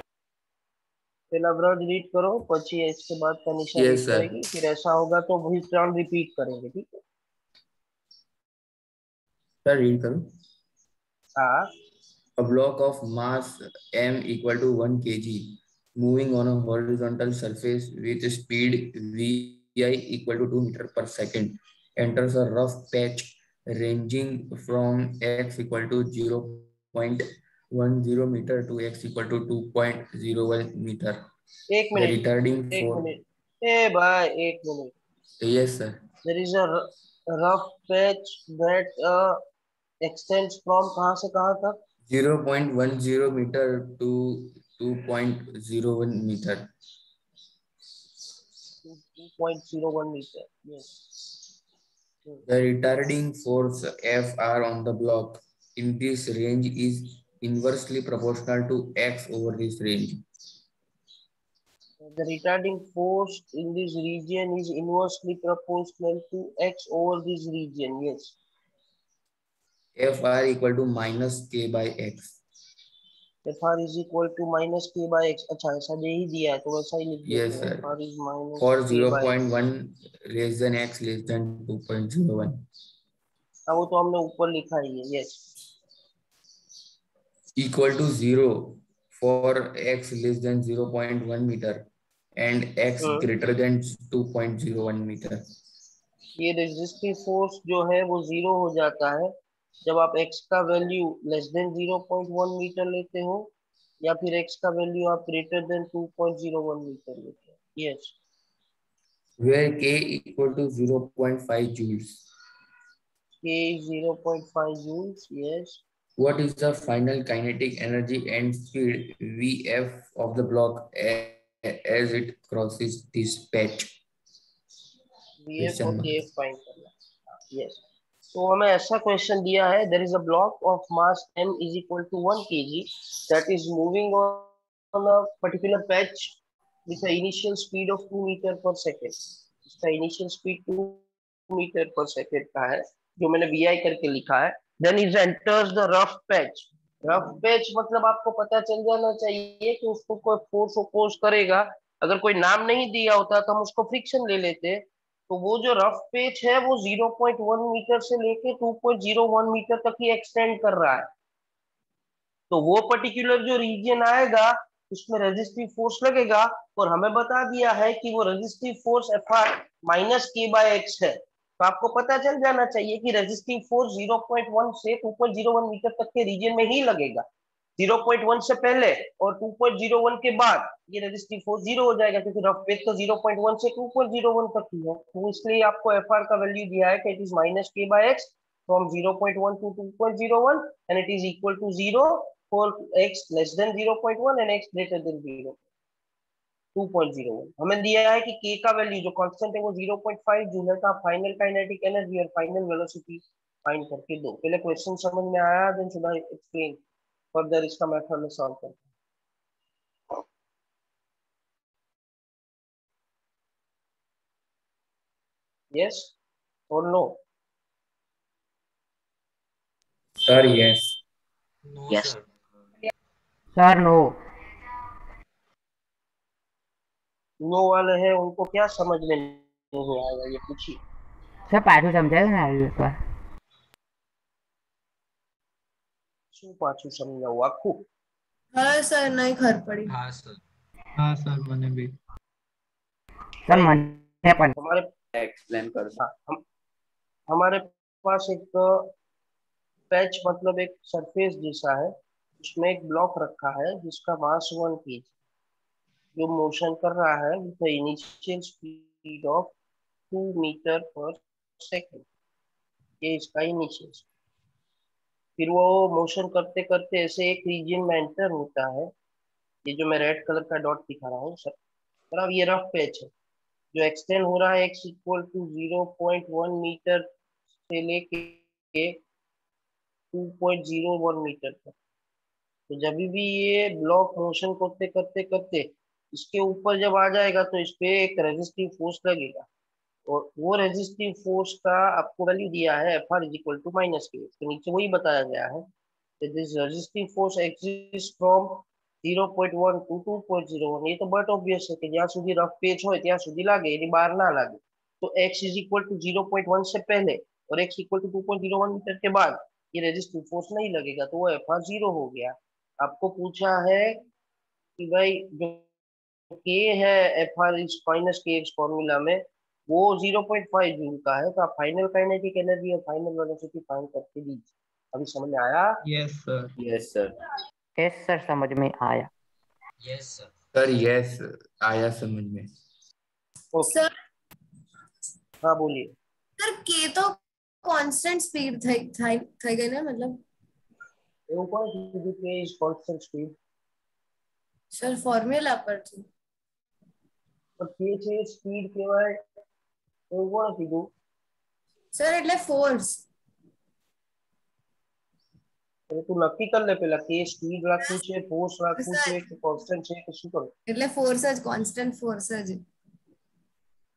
पहला वर्ड रीड करो, પછી इसके बाद तनिषा रीड Yes, sir. करेगी, फिर ऐसा होगा तो वही टर्न रिपीट करेंगे, ठीक है? Sir, read करो. हाँ, A block of mass m equal to 1 kg moving on a horizontal surface with speed vi equal to 2 meter per second enters a rough patch ranging from x equal to 0.10 meter to x equal to 2.01 meter. एक The minute, retarding एक force. Minute, ए भाई एक minute. Yes, sir. There is a rough patch that extends from कहाँ से कहाँ तक? 0.10 meter to 2.01 meter. 2.01 meter. Yes. The retarding force Fr on the block in this range is inversely proportional to x over this range. The retarding force in this region is inversely proportional to x over this region. Yes. Fr equal to minus k by x. Fr is equal to minus k by x. अच्छा ऐसा दे ही दिया है तो वैसा ही लिख Yes, देते हैं. sir. Fr is minus For k by x. 0.1 less than x less than 2.01. हाँ वो तो हमने ऊपर लिखा ही है. Yes. Equal to 0 for x less than 0.1 meter and x greater than 2.01 meter. ये रेजिस्टिव फोर्स जो है वो 0 हो जाता है जब आप x का वैल्यू लेस देन 0.1 मीटर लेते हो या फिर x का वैल्यू आप ग्रेटर देन 2.01 मीटर लेते हो. Yes. Where k equal to 0.5 joules. k is 0.5 joules. Yes. What is the final kinetic energy and speed Vf of the block as it crosses this patch? vf और kf find करना. Yes. तो हमें ऐसा question दिया है, there is a block of mass m is equal to 1 kg that is moving on a particular patch with an initial speed of 2 meter per second. इसका initial speed 2 metre per second का है जो मैंने vi करके लिखा है. Then is enters the rough patch. Rough patch मतलब आपको पता चल जाना चाहिए कि उसको कोई फोर्स ओपोज करेगा. अगर कोई नाम नहीं दिया होता तो हम उसको फ्रिक्शन ले लेते. तो वो जो रफ पेच है वो 0.1 मीटर से लेके 2.01 मीटर तक ही एक्सटेंड कर रहा है. तो वो पर्टिकुलर जो रीजन आएगा उसमें रेजिस्टिव फोर्स लगेगा और हमें बता दिया है कि वो resistive force Fr minus K bye x है. तो आपको पता चल जाना चाहिए कि रेजिस्टिव फोर्स 0.1 से 2.01 मीटर तक के रीजन में ही लगेगा. 0.1 से पहले और 2.01 के बाद ये रेजिस्टिव फोर्स 0 हो जाएगा क्योंकि रफ वेट तो 0.1 से 2.01 तक ही है. तो इसलिए आपको Fr का वैल्यू दिया है कि it is minus K bye x from 0.1 to 2.01 and it is equal to 0 for x less than 0.1 and x greater than 0 2.01. हमें दिया है कि k का वैल्यू जो कांस्टेंट है वो 0.5 जूल है. तो आप फाइनल काइनेटिक एनर्जी और फाइनल वेलोसिटी फाइंड करके दो. पहले क्वेश्चन समझ में आया, then should I explain further इसका मेथड में सॉल्व करते हैं. यस और no? Sir, yes. No, Yes. sir. Sir, no. No वाले हैं उनको क्या समझ में नहीं आएगा ये पूछिए. સર પાછું સમજાય ને આવી એકવાર. શું પાછું સમજાવું આખું? હા સર નહીં ખબર પડી. हाँ सर. हाँ सर मैंने भी. સર મને પણ. हमारे एक्सप्लेन कर दो. हमारे पास एक पैच मतलब एक सरफेस जैसा है, उसमें एक ब्लॉक रखा है जिसका मास 1 kg जो मोशन कर रहा है with initial speed of 2 metre per second. ये इसका इनिशियल. फिर वो मोशन करते करते ऐसे एक रीजन में एंटर होता है. ये जो मैं रेड कलर का डॉट दिखा रहा हूँ सर, अब ये रफ पैच है जो एक्सटेंड हो रहा है x इक्वल टू 0.1 मीटर से लेके 2.01 मीटर तक. तो जब भी ये ब्लॉक मोशन करते करते करते इसके ऊपर जब आ जाएगा तो इस पे एक रेजिस्टिव फोर्स लगेगा और वो रेजिस्टिव फोर्स का आपको वैल्यू दिया है Fr is equal to minus K. तो नीचे वही बताया गया है that this resistive force exists from 0.1 to 2.01 ये तो बट ऑब्वियस है कि જ્યાં સુધી રફ પેચ હોય ત્યાં સુધી લાગે એની બહાર ના લાગે तो x इज इक्वल टू 0.1 से पहले और x इक्वल टू 2.01 मीटर के बाद ये रेजिस्टिव फोर्स नहीं लगेगा तो वो एफ आर 0 हो गया। आपको पूछा है कि भाई जो k है एफ आर इज माइनस के एक्स फॉर्मूला में वो 0.5 जूल का है तो आप फाइनल काइनेटिक एनर्जी और फाइनल वेलोसिटी फाइंड करके दीजिए। अभी समझ में आया? Yes sir. Yes sir. Yes sir, समझ में आया। Yes sir. यस आया समझ में। ओके सर हाँ बोलिए। સર કે તો કોન્સ્ટન્ટ સ્પીડ થઈ ગઈ ને, મતલબ એવું કોણ કીધું કે is constant speed? Sir formula પરથી પણ કે છે સ્પીડ કહેવાય એવું કોણ કીધું? સર એટલે ફોર્સ એટલે તું નક્કી કર લે પેલા કે સ્પીડ રાખવું છે ફોર્સ રાખવું છે કે કોન્સ્ટન્ટ છે કે શું કરું? એટલે ફોર્સ જ કોન્સ્ટન્ટ ફોર્સ જ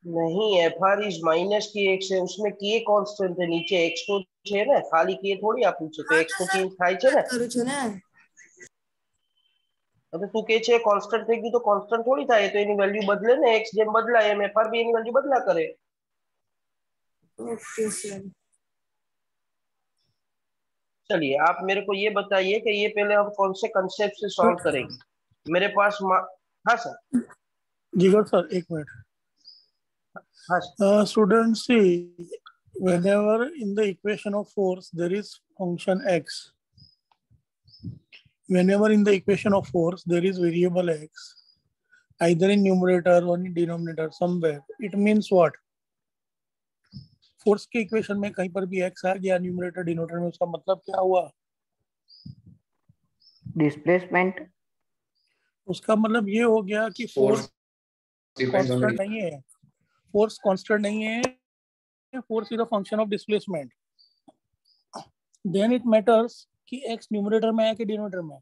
नहीं एफ आर इज माइनस के एक्स है उसमें के कांस्टेंट है नीचे एक्स तो है ना खाली के थोड़ी आप पूछे तो एक्स तो चेंज થાય છે ને કરું છું ને। હવે તું કે છે કોન્સ્ટન્ટ થઈ ગયું તો કોન્સ્ટન્ટ થોડી થાય તો એની વેલ્યુ બદલે ને x જેમ બદલાય એમ એફ આર બી એની વેલ્યુ બદલા કરે। ઓકે સર चलिए आप मेरे को ये बताइए कि ये पहले हम कौन से कंसेप्ट से सॉल्व करेंगे। मेरे पास हाँ सर जिगर सर एक मिनट। हाँ students see whenever in the equation of force there is function x, whenever in the equation of force there is variable x either in numerator or in denominator somewhere, it means what? Force के equation में कहीं पर भी x आ गया numerator denominator में, उसका मतलब क्या हुआ? डिस्प्लेसमेंट। उसका मतलब ये हो गया कि फोर्स कांस्टेंट नहीं है, फोर्स कांस्टेंट नहीं है, force is a function of displacement. Then it matters कि x न्यूमरेटर में आया कि डिनोमिनेटर में।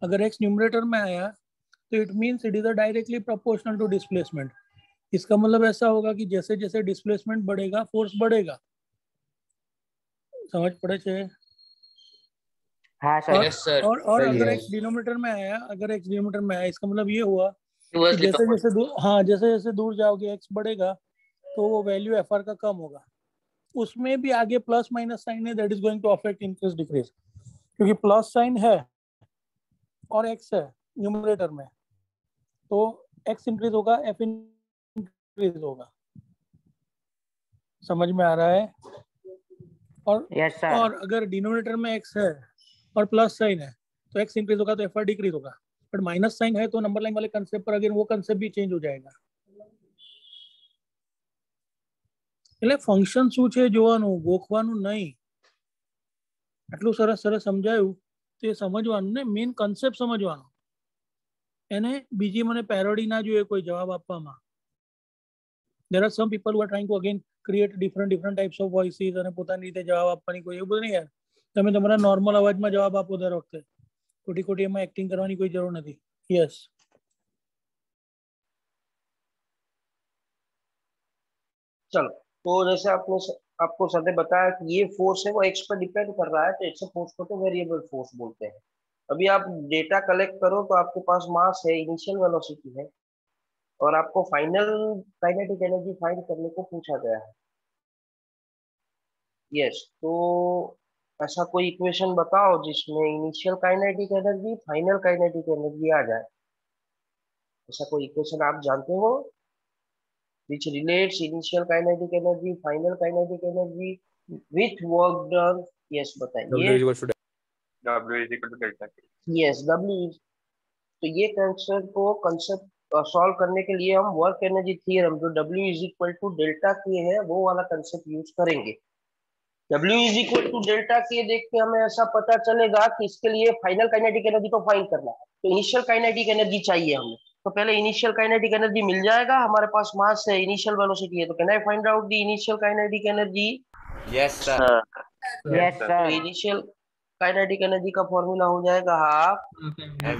अगर x न्यूमरेटर में आया तो it means it is a directly proportional to displacement. इसका मतलब ऐसा होगा कि जैसे जैसे डिस्प्लेसमेंट बढ़ेगा फोर्स बढ़ेगा। समझ पड़े छे? हाँ सर। Yes sir. और अगर x डिनोमिनेटर में आया, अगर x डिनोमिनेटर में आया इसका मतलब ये हुआ कि Inversely जैसे जैसे दूर, हाँ जैसे जैसे दूर जाओगे x बढ़ेगा तो वो वैल्यू एफ आर का कम होगा। उसमें भी आगे प्लस माइनस साइन है, that is going to affect increase decrease, क्योंकि प्लस साइन है और x है न्यूमरेटर में तो x इंक्रीज होगा f इंक्रीज होगा। समझ में आ रहा है? और यस सर। और अगर डिनोमिनेटर में x है और प्लस साइन है तो x इंक्रीज होगा तो एफ आर डिक्रीज होगा, बट माइनस साइन है तो नंबर लाइन वाले कंसेप्ट पर अगर वो कंसेप्ट भी चेंज हो जाएगा। એટલે ફંક્શન શું છે જોવાનું, ગોખવાનું નહીં। આટલું સરસ સરસ સમજાયું તો એ સમજવાનું ને, મેઇન કન્સેપ્ટ સમજવાનો। એને બીજી મને પેરોડી ના જોઈએ કોઈ જવાબ આપવામાં। there are some people who are trying to again create different types of voices અને પોતાની રીતે જવાબ આપવાની કોઈ એવું બધું નહીં યાર। તમે તમારા નોર્મલ અવાજમાં જવાબ આપો દર વખતે, ખોટી ખોટી એમાં એક્ટિંગ કરવાની કોઈ જરૂર નથી। યસ चलो तो जैसे आपको सर ने बताया कि ये फोर्स है वो एक्स पर डिपेंड कर रहा है तो एक्स फोर्स को तो वेरिएबल फोर्स बोलते हैं। अभी आप डेटा कलेक्ट करो तो आपके पास मास है, इनिशियल वेलोसिटी है और आपको फाइनल काइनेटिक एनर्जी फाइंड करने को पूछा गया है। यस तो ऐसा कोई इक्वेशन बताओ जिसमें initial kinetic energy final kinetic energy आ जाए। ऐसा कोई इक्वेशन आप जानते हो which relates initial kinetic energy final kinetic energy with work done? yes बताइए। W is equal to delta K। yes W is, तो ये कंसेप्ट सॉल्व करने के लिए हम वर्क एनर्जी थ्योरम जो W is equal to delta K है वो वाला कंसेप्ट यूज करेंगे। W is equal to delta K देख के हमें ऐसा पता चलेगा कि इसके लिए फाइनल काइनेटिक एनर्जी तो फाइंड करना है तो इनिशियल काइनेटिक एनर्जी चाहिए हमें। तो पहले इनिशियल काइनेटिक एनर्जी मिल जाएगा, हमारे पास मास है, इनिशियल वेलोसिटी है, तो can I find out the initial kinetic energy? Yes sir. Yes तो सर। इनिशियल काइनेटिक एनर्जी का फॉर्मूला हो जाएगा हाफ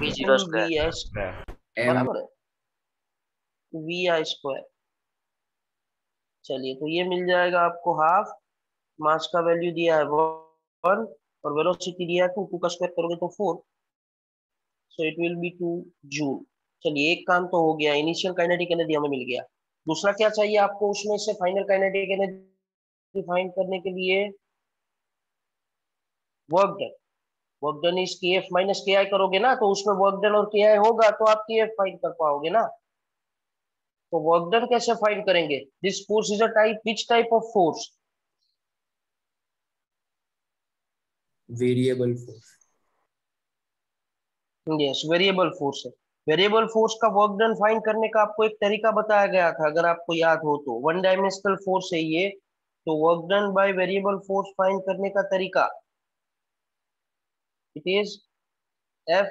v0 वी एस बराबर है वी आई स्क्वायर। चलिए तो ये मिल जाएगा आपको हाफ, मास का वैल्यू दिया है 1 और वेलोसिटी दिया है 2, 2 का स्क्वायर करोगे तो 4। So it will be 2 joule. चलिए एक काम तो हो गया, इनिशियल काइनेटिक एनर्जी हमें मिल गया। दूसरा क्या चाहिए आपको उसमें से फाइनल काइनेटिक एनर्जी फाइंड करने के लिए? Work done. Work done is के एफ माइनस के आई करोगे ना, तो उसमें वर्क डन और के आई होगा तो आप के एफ फाइंड कर पाओगे ना। तो वर्क डन कैसे फाइंड करेंगे? This force is a type, which type of force? Variable force. Yes, variable force है। वेरिएबल फोर्स का वर्क डन फाइंड करने का आपको एक तरीका बताया गया था, अगर आपको याद हो तो। वन डायमेंशनल फोर्स है ये, तो work done by variable force find करने का तरीका इट इज एफ,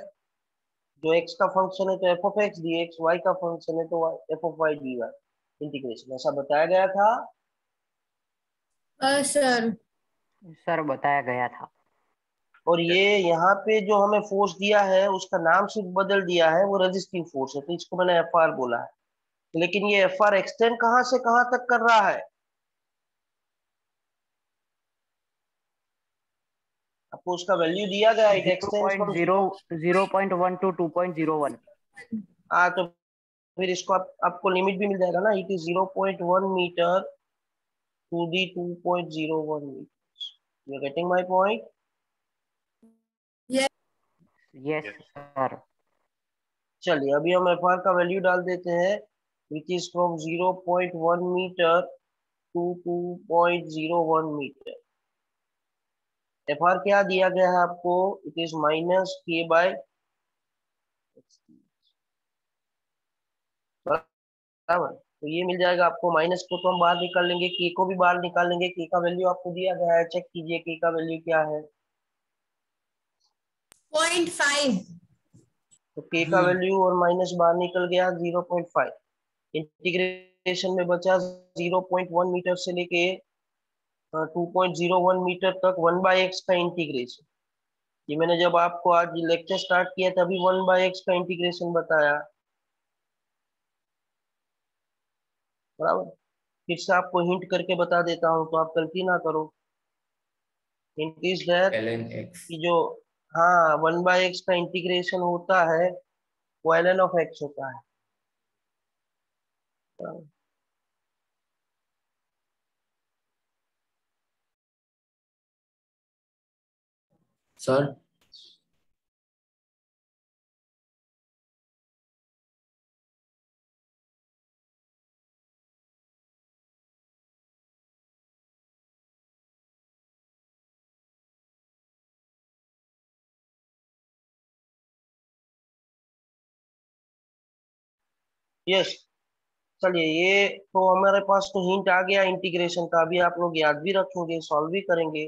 जो एक्स का फंक्शन है तो F of X D X, Y का फंक्शन है तो F of Y D Y, integration. ऐसा बताया गया था सर बताया गया था। और ये यहाँ पे जो हमें फोर्स दिया है उसका नाम सिर्फ बदल दिया है, वो रेजिस्टिव फोर्स है, तो इसको मैंने एफ आर बोला है। लेकिन ये एफ आर एक्सटेंड कहाँ से कहाँ तक कर रहा है? आपको उसका वैल्यू दिया गया है, इट एक्सटेंड्स फ्रॉम 0.1 to 2.01। हाँ, तो फिर इसको आपको लिमिट भी मिल जाएगा ना, it is 0.1 metre to the 2.01 metre. You are getting my point? Yes sir. चलिए अभी हम एफ आर का वैल्यू डाल देते हैं, which is from 0.1 metre to 2.01 metre. F R क्या दिया गया है आपको? It is minus K by, बराबर। तो ये मिल जाएगा आपको, माइनस को तो हम बाहर निकाल लेंगे, के को भी बाहर निकाल लेंगे। के का वैल्यू आपको दिया गया है, चेक कीजिए के का वैल्यू क्या है। 0.5। तो के का वैल्यू और माइनस बाहर निकल गया 0.5। इंटीग्रेशन में बचा 0.1 मीटर से लेके 2.01 मीटर तक 1/x का इंटीग्रेशन। ये मैंने जब आपको आज लेक्चर स्टार्ट किया तभी 1/x का इंटीग्रेशन बताया, बराबर। फिर से आपको हिंट करके बता देता हूँ तो आप गलती ना करो। Hint is that ln x। कि जो, हाँ, 1/x का इंटीग्रेशन होता है वो ln ऑफ x होता है। सर यस, चलिए ये तो हमारे पास तो हिंट आ गया इंटीग्रेशन का। अभी आप लोग याद भी रखेंगे, सॉल्व भी करेंगे,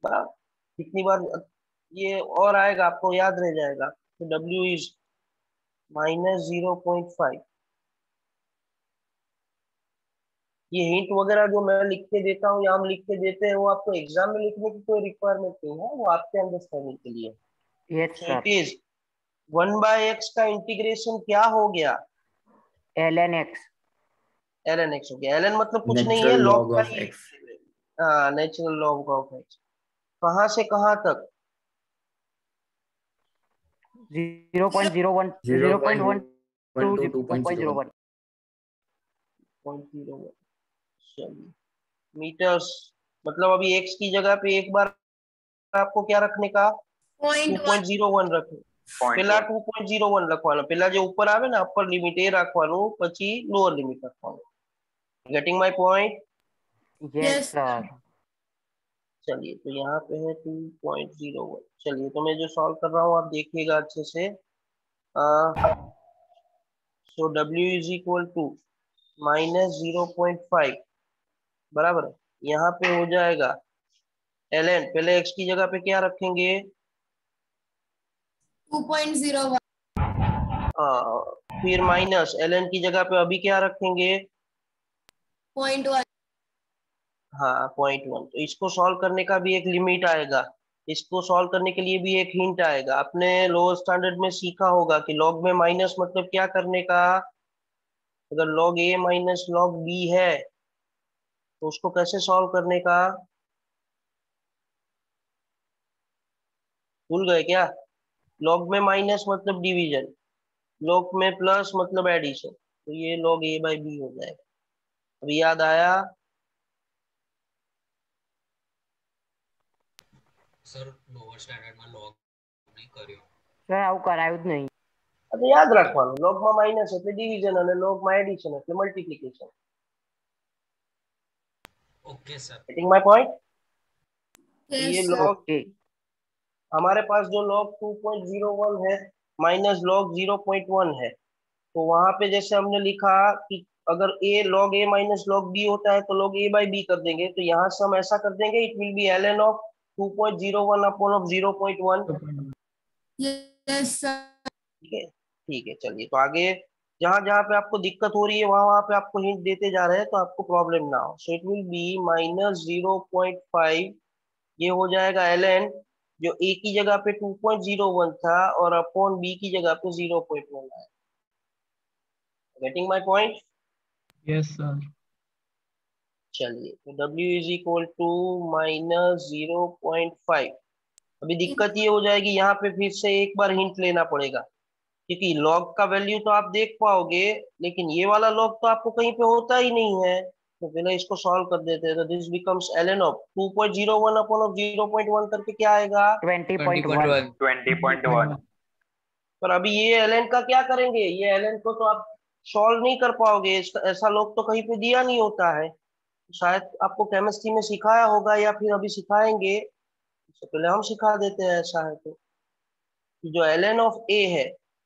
बराबर। कितनी बार ये और आएगा आपको याद रह जाएगा। तो W इज माइनस 0.5। ये हिंट वगैरह जो मैं लिख के देता हूँ या हम लिख के देते हैं वो आपको एग्जाम में लिखने की कोई रिक्वायरमेंट नहीं है, वो आपके अंडरस्टैंडिंग के लिए। Yes so sir. It is 1/x का इंटीग्रेशन क्या हो गया? ln x। ln x हो गया। ln मतलब कुछ नहीं है, नेचुरल लॉग लॉग का ऑफ ही। x। हाँ, नेचुरल लॉग ऑफ x। कहाँ से कहाँ तक? 0.01 0.1 to to 2.01। 2.01। 0.01 मीटर्स। मतलब अभी x की जगह पे एक बार आपको क्या रखने का? 2.01 रखने। પેલા 2.01 લખવાનો, પેલા જે ઉપર આવે ને અપર લિમિટ એ રાખવાનું, પછી લોઅર લિમિટ રાખવાનું। Getting my point? Yes sir. चलिए तो यहाँ पे है 2.01। चलिए तो मैं जो सॉल्व कर रहा हूँ आप देखिएगा अच्छे से। So W is equal to minus 0.5, बराबर है। यहाँ पे हो जाएगा ln, पहले x की जगह पे क्या रखेंगे? 2.01। फिर माइनस ln की जगह पे अभी क्या रखेंगे? 0.1। हाँ, 0.1। तो इसको सॉल्व करने का भी एक लिमिट आएगा, इसको सॉल्व करने के लिए भी एक हिंट आएगा। आपने लोअर स्टैंडर्ड में सीखा होगा कि लॉग में माइनस मतलब क्या करने का। अगर log a minus log b है तो उसको कैसे सॉल्व करने का? भूल गए क्या? लॉग में माइनस मतलब डिवीजन, लॉग में प्लस मतलब एडिशन, तो ये log a by b हो जाएगा। अभी याद आया? સર લોઅર સ્ટાન્ડર્ડમાં લોગ નહીં કર્યો સર આવું કરાયું જ નહીં. તો યાદ રાખવાનું, log માં માઇનસ એટલે ડિવિઝન અને log માં એડિશન એટલે multiplication. Okay sir getting my point? Yes, ये sir. log, हमारे पास जो log 2.01 है माइनस log 0.1 है, तो वहां पे जैसे हमने लिखा कि अगर a log a minus log b होता है तो log a by b कर देंगे, तो यहाँ से हम ऐसा कर देंगे, it will be ln of 2.01 upon of 0.1। Yes, sir. ठीक है चलिए, तो आगे जहां जहां पे आपको दिक्कत हो रही है वहां वहां पे आपको हिंट देते जा रहे हैं तो आपको प्रॉब्लम ना हो। So it will be minus 0.5, ये हो जाएगा ln, जो a की जगह पे 2.01 था और अपॉन b की जगह पे 0.1 आया। Getting my point? Yes sir. चलिए, तो w is equal to minus 0.5। अभी दिक्कत ये हो जाएगी, यहाँ पे फिर से एक बार हिंट लेना पड़ेगा, क्योंकि लॉग का वैल्यू तो आप देख पाओगे लेकिन ये वाला लॉग तो आपको कहीं पे होता ही नहीं है। तो पहले इसको सॉल्व कर देते हैं, तो this becomes ln of 2.01 upon of 0.1 करके क्या आएगा? 20.1. 20.1 पर अभी ये ln का क्या करेंगे? ये ln को तो आप सॉल्व नहीं कर पाओगे, ऐसा लॉग तो कहीं पे दिया नहीं होता है। शायद आपको केमिस्ट्री में सिखाया होगा या फिर अभी सिखाएंगे, इससे पहले हम सिखा देते हैं। ऐसा है तो जो ln ऑफ a है,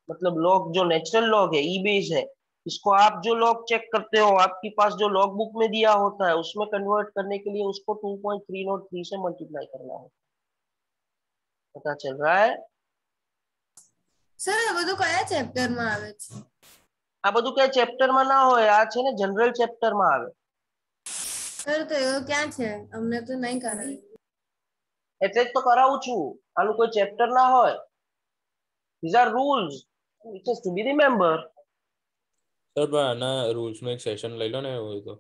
मतलब लॉग जो नेचुरल लॉग है, ई बेस है, इसको आप जो लॉग चेक करते हो आपके पास जो लॉग बुक में दिया होता है उसमें कन्वर्ट करने के लिए उसको 2.303 से मल्टीप्लाई करना है। पता चल रहा है? સર આ બધું કયા ચેપ્ટર માં આવે છે? આ બધું કઈ ચેપ્ટર માં ના હોય, આ છે ને જનરલ ચેપ્ટર માં આવે। સર તો એવું ક્યાં છે? અમને તો નહીં કરાવ્યું. એટલે જ તો કરાવું છું, આનું કોઈ ચેપ્ટર ના હોય। these are rules which is to be remember। Sir પણ આના રૂલ્સ નો એક સેશન લઈ લો ને એવું હોય તો।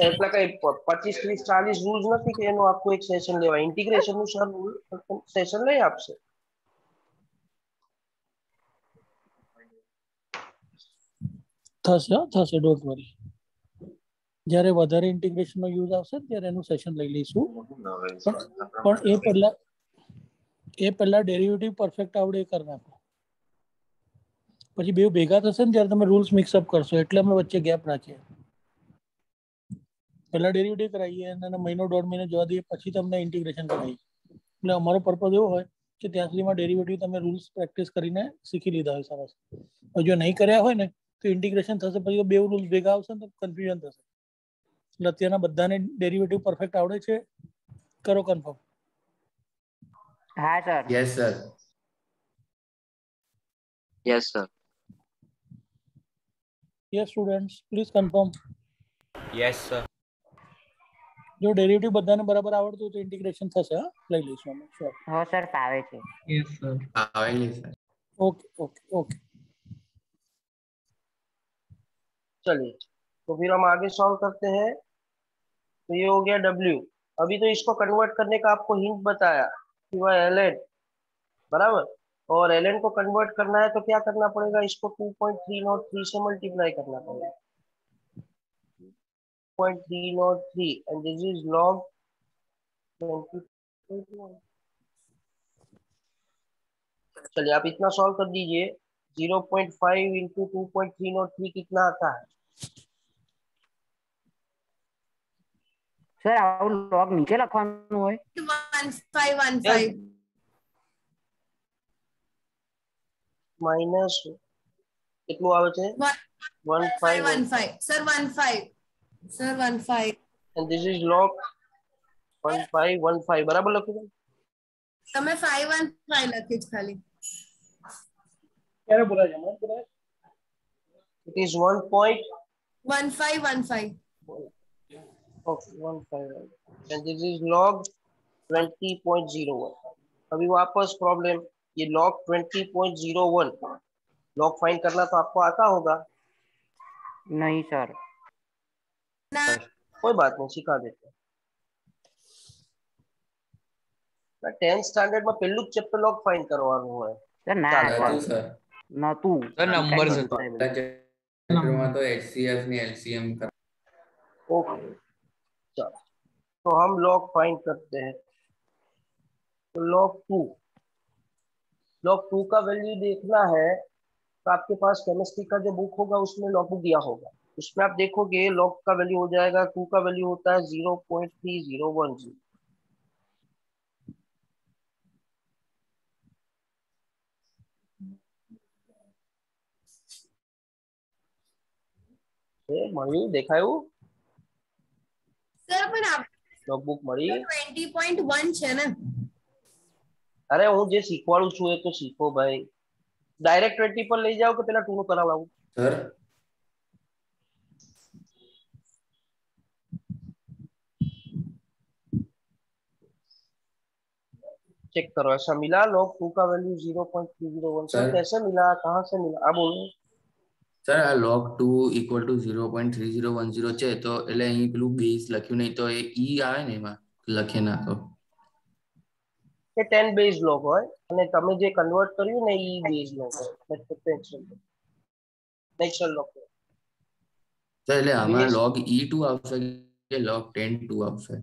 એટલા કઈ 25 30 40 રૂલ્સ નથી કે એનું આખું એક સેશન લેવા। ઇન્ટિગ્રેશન નું સર રૂલ સેશન લઈ આપશે। થશે ડોન્ટ વરી। જ્યારે વધારે ઇન્ટિગ્રેશનનો યુઝ આવશે ત્યારે એનું સેશન લઈ લઈશું। પણ એ પહેલા ડેરિવેટિવ પરફેક્ટ આવડે એ કરી નાખો, પછી બે ભેગા થશે ને ત્યારે તમે રૂલ્સ મિક્સઅપ કરશો, એટલે અમે વચ્ચે ગેપ રાખીએ। પહેલા ડેરિવેટિવ કરાવીએ અને મહિનો દોઢ મહિનો જવા દઈએ, પછી તમને ઇન્ટિગ્રેશન કરાવીએ। એટલે અમારો પર્પઝ એવો હોય કે ત્યાં સુધીમાં ડેરિવેટિવ તમે રૂલ્સ પ્રેક્ટિસ કરીને શીખી લીધા હોય સરસ। જો નહીં કર્યા હોય ને તો ઇન્ટિગ્રેશન થશે, પછી બે રૂલ્સ ભેગા આવશે ને તો કન્ફ્યુઝન થશે। એટલે અત્યારના બધાને ડેરિવેટિવ પરફેક્ટ આવડે છે? કરો કન્ફર્મ। હા sir. Yes sir. Yes, sir. Yes students please confirm. Yes, sir. જો ડેરિવેટિવ બધાને બરાબર આવડતું હોય તો ઇન્ટિગ્રેશન થશે। હા, લઈ લઈશું અમે શ્યોર। હા સર ફાવે છે। Yes sir. आवेंगे सर। Okay okay okay. चलिए, तो फिर हम आगे सॉल्व करते हैं। तो ये हो गया W। अभी तो इसको कन्वर्ट करने का आपको हिंट बताया कि वह ln बराबर, और ln को कन्वर्ट करना है तो क्या करना पड़ेगा? इसको 2.303 से मल्टीप्लाई करना पड़ेगा। 2.303 एंड दिस इज log 20.1। चलिए आप इतना सॉल्व कर दीजिए। 0.5 इंटू 2.303 कितना आता है? સર આવું લોગ નીચે લખવાનું હોય? 1515 માઇનસ કેટલું આવે છે? 1515 sir 15 sir 15 and this is log 1515 બરાબર લખ્યું છે? તમે 515 લખી જ ખાલી। ક્યારે બોલાય છે? મને બોલાય it is 1.15 okay 151 and this is log 20.01। अभी वापस प्रॉब्लम, ये log 20.01 लॉग फाइंड करना तो आपको आता होगा? नहीं सर। कोई बात नहीं, सिखा देते हैं। 10th સ્ટાન્ડર્ડ માં પહેલું જ ચેપ્ટર લોગ ફાઇન્ડ કરવાનું હોય સર ના હતું સર નતું સર નંબર્સ હતું ચેપ્ટરમાં તો HCF ની LCM કર ओके चलो तो हम लॉग फाइंड करते हैं तो लॉग 2 का वैल्यू देखना है तो आपके पास केमिस्ट्री का जो बुक होगा उसमें लॉग बुक दिया होगा उसमें आप देखोगे लॉग का वैल्यू हो जाएगा 2 का वैल्यू होता है 0.3010 મળ્યું દેખાયું સર પણ આપ નોટબુક મળી 20.1 છે ને અરે હું જે શીખવાડું છું એ તો શીખો ભાઈ ડાયરેક્ટ 20 પર લઈ જાઓ કે પેલા 2 નું કરાવડાવું સર चेक करो ऐसा मिला log 2 का वैल्यू 0.301 सर कैसे मिला कहां से मिला आप बोलो સર આ log 2 equal to 0.3010 છે તો એટલે અહીં પેલું બેઝ લખ્યું નહીં તો એ ઈ આવે ને એમાં લખે ના તો કે 10 બેઝ log હોય અને તમે જે કન્વર્ટ કર્યું ને ઈ બેઝ log હોય નેચરલ log તો એટલે આમાં log e2 આવશે કે log 10 2 આવશે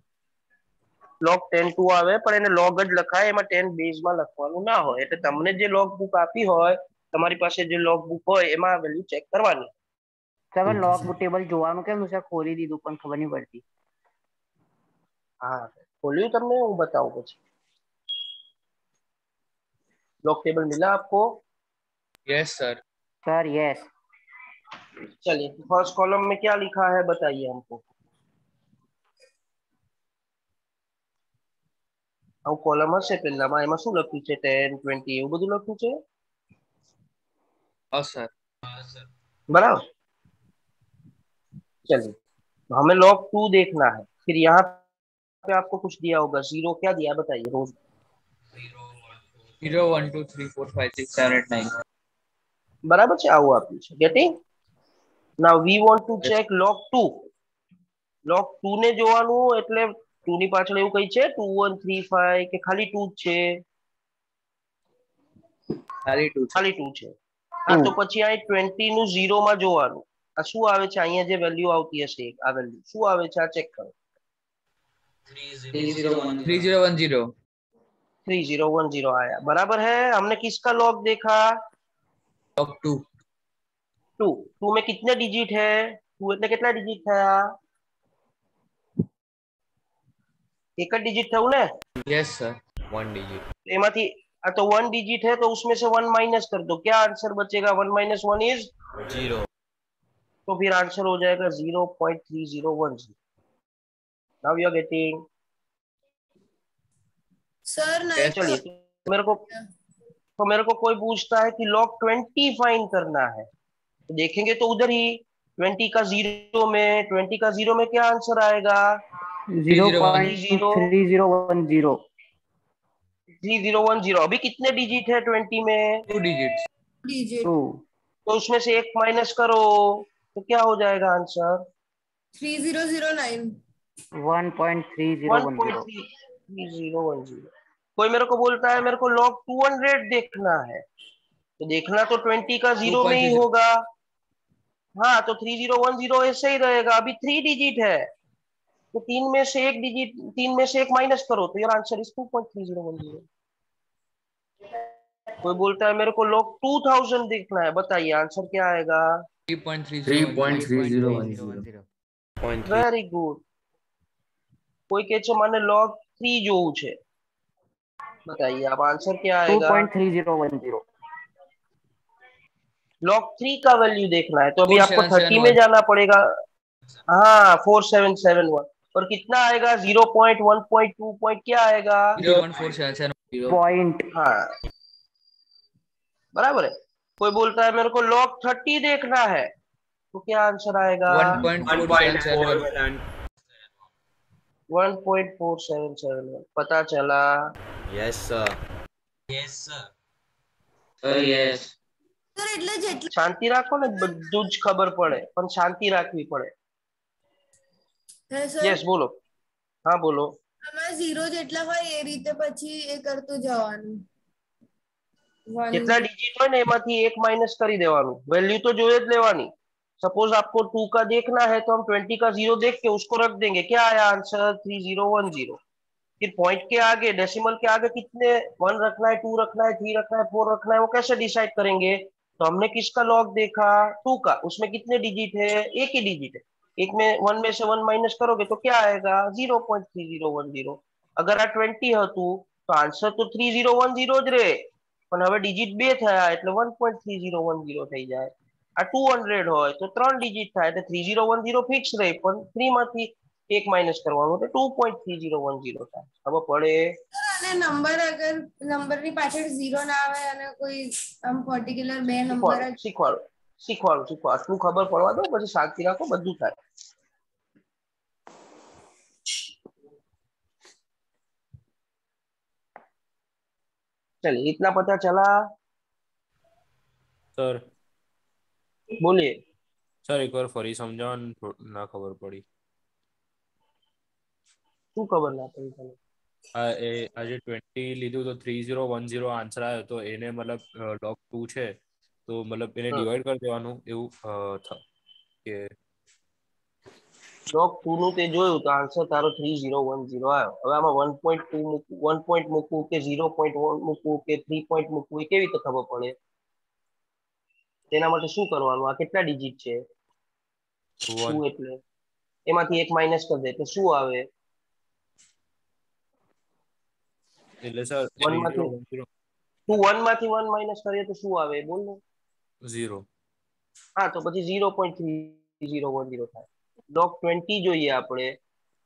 log 10 2 આવે પણ એને log જ લખાય એમાં 10 બેઝ માં લખવાનું ના હોય એટલે તમને જે log બુક આપી હોય તમારી પાસે જે log બુક હોય એમાં વેલ્યુ ચેક કરવાની સર log ટેબલ જોવાનું કેમ છે ખોલી દીધું પણ ખબર નહીં પડતી હા ખોલ્યું તમને હું बताऊं પછી log टेबल मिला आपको यस सर सर यस चलिए फर्स्ट कॉलम में क्या लिखा है बताइए हमको આવું કોલમ હશે પહેલામાં એમાં શું લખ્યું છે 10 20 એવું બધું લખ્યું છે हाँ सर बराबर चलिए हमें log 2 देखना है फिर यहाँ पे आपको कुछ दिया होगा जीरो क्या दिया बताइए रोज 0 1 2 3 4 5 6 7 8 9 बराबर છે આવું આપ્યું છે getting now we want to check log 2 ને જોવાનું એટલે 2 ની પાછળ એવું કઈ છે 2 1 3 5 કે ખાલી 2 જ છે ખાલી 2 છે હા તો પછી આ 20 નું 0 માં જોવાનું આ શું આવે છે અહીંયા જે વેલ્યુ આવતી હશે આ વેલ્યુ શું આવે છે આ ચેક કરો 3010 आया बराबर है हमने किसका लॉग देखा log 2 में कितने डिजिट है 2 એટલે કેટલા ડિजिट થયા एक डिजिट था उन्हें यस सर 1 डिजिट एमाथी तो 1 डिजिट है तो उसमें से 1 माइनस कर दो क्या आंसर बचेगा 1 माइनस 1 इज 0 तो फिर आंसर हो जाएगा 0.3010 now you are getting sir चलिए तो मेरे को कोई पूछता है कि log 20 फाइंड करना है तो देखेंगे तो उधर ही 20 का 0 में 20 का 0 में क्या आंसर आएगा 3010 अभी कितने डिजिट है 20 में 2 डिजिट्स तो उसमें से एक माइनस करो तो क्या हो जाएगा आंसर 3009 1.3010 कोई मेरे को बोलता है मेरे को log 200 देखना है तो देखना तो 20 का 0 में ही होगा हाँ तो 3010 ऐसे ही रहेगा अभी 3 डिजिट है तो 3 में से एक माइनस करो तो यार आंसर इज 2.3010 कोई बोलता है मेरे को log 2000 देखना है बताइए आंसर क्या आएगा 3.3010 वेरी गुड कोई कहे छे माने log 3 જોવું છે बताइए आप आंसर क्या आएगा 2.3010 log 3 का वैल्यू देखना है तो अभी आपको 30 में जाना पड़ेगा हाँ 4771 और कितना आएगा 0.1.2 पॉइंट क्या आएगा 0.4770 हाँ बराबर है कोई बोलता है मेरे को log 30 देखना है तो क्या आंसर आएगा 1.4771 पता चला यस सर यस સર એટલે જેટલું શાંતિ રાખો ને બધું જ ખબર પડે પણ શાંતિ રાખવી પડે સર यस बोलो हाँ बोलो આમાં 0 જેટલા હોય એ રીતે પછી એ કરતું જવાનું जितना डिजिट हो ना एमाथी एक माइनस कर देवानु वैल्यू तो जो लेवानी सपोज आपको 2 का देखना है तो हम 20 का 0 देख के उसको रख देंगे क्या आया आंसर 3010 फिर पॉइंट के आगे डेसिमल के आगे कितने 1 रखना है 2 रखना है 3 रखना है 4 रखना है वो कैसे डिसाइड करेंगे तो हमने किसका लॉग देखा 2 का उसमें कितने डिजिट है एक ही डिजिट है एक में 1 में से 1 माइनस करोगे तो क्या आएगा 0.3010 अगर आ 20 હતું તો આન્સર તો 3010 જ રહે પણ હવે ડિજિટ 2 થયા એટલે 1.3010 થઈ જાય આ 200 હોય તો 3 ડિજિટ થાય એટલે 3010 ફિક્સ રહે પણ 3 માંથી એક માઇનસ કરવાનું એટલે 2.3010 થાય ખબર પડે અને નંબર અગર નંબરની પાછળ 0 ના આવે અને કોઈ આમ પર્ટિક્યુલર બે નંબર જ શીખવાડું આટલું ખબર પડવા દો પછી શાંતિ રાખો બધું થાય चलिए इतना पता चला सर बोलिए सर एक बार फरी समझाओ ना खबर पड़ी શું ખબર ના પડી તમને આજે 20 લીધું તો 3010 આન્સર આવ્યો તો એને મતલબ log 2 છે તો મતલબ એને ડિવાઈડ કરી દેવાનું એવું કે log 2 નું તે જોયું તો આન્સર તારો 3010 આવ્યો હવે આમાં 1.2 મૂકવું 1 પોઈન્ટ મૂકવું કે 0.1 મૂકવું કે 3 પોઈન્ટ મૂકવું એ કેવી રીતે ખબર પડે તેના માટે શું કરવાનું આ કેટલા ડિજિટ છે 2 એટલે એમાંથી એક માઈનસ કરી દે એટલે શું આવે એટલે સર 1 માંથી 1 માંથી 1 માઈનસ કરીએ તો શું આવે બોલ ને 0 હા તો પછી 0.3010 થાય log 20 જોઈએ આપણે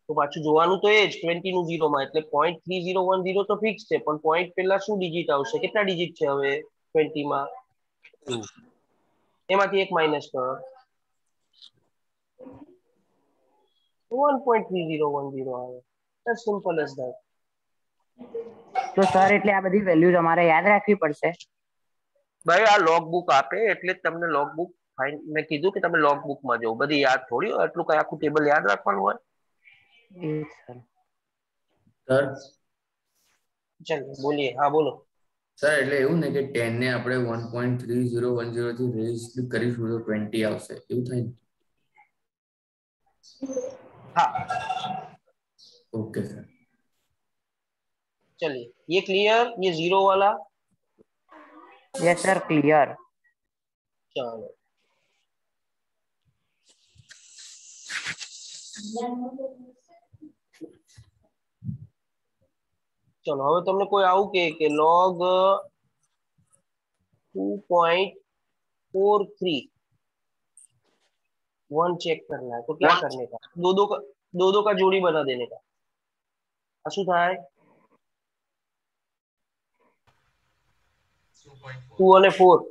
તો પાછું જોવાનું તો એ જ 20 નું 0 માં એટલે 0.3010 તો ફિક્સ છે પણ પોઈન્ટ પહેલા શું ડિજિટ આવશે કેટલા ડિજિટ છે હવે 20 માં 2 એમાંથી એક માઈનસ કરો 1.3010 આવે as simple as that તો સર એટલે આ બધી વેલ્યુઝ અમારે યાદ રાખવી પડશે ભાઈ આ લોગ બુક આપે એટલે તમને લોગ બુક મેં કીધું કે તમે લોગ બુક માં જાઓ બધી યાદ થોડી હોય એટલું કઈ આખું ટેબલ યાદ રાખવાનું હોય સર ચાલો બોલીએ હા બોલો સર એટલે એવું ને કે 10 ને આપણે 1.3010 થી રેઝ કરીશું તો 20 આવશે એવું થાય ને हाँ ओके सर चलिए ये क्लियर ये 0 वाला यस सर क्लियर चलो चलो હવે તમને કોઈ આવું કે log 2.43 1 चेक करना है तो क्या करने का दो का जोड़ी बना देने का શું થાય 2 અને 4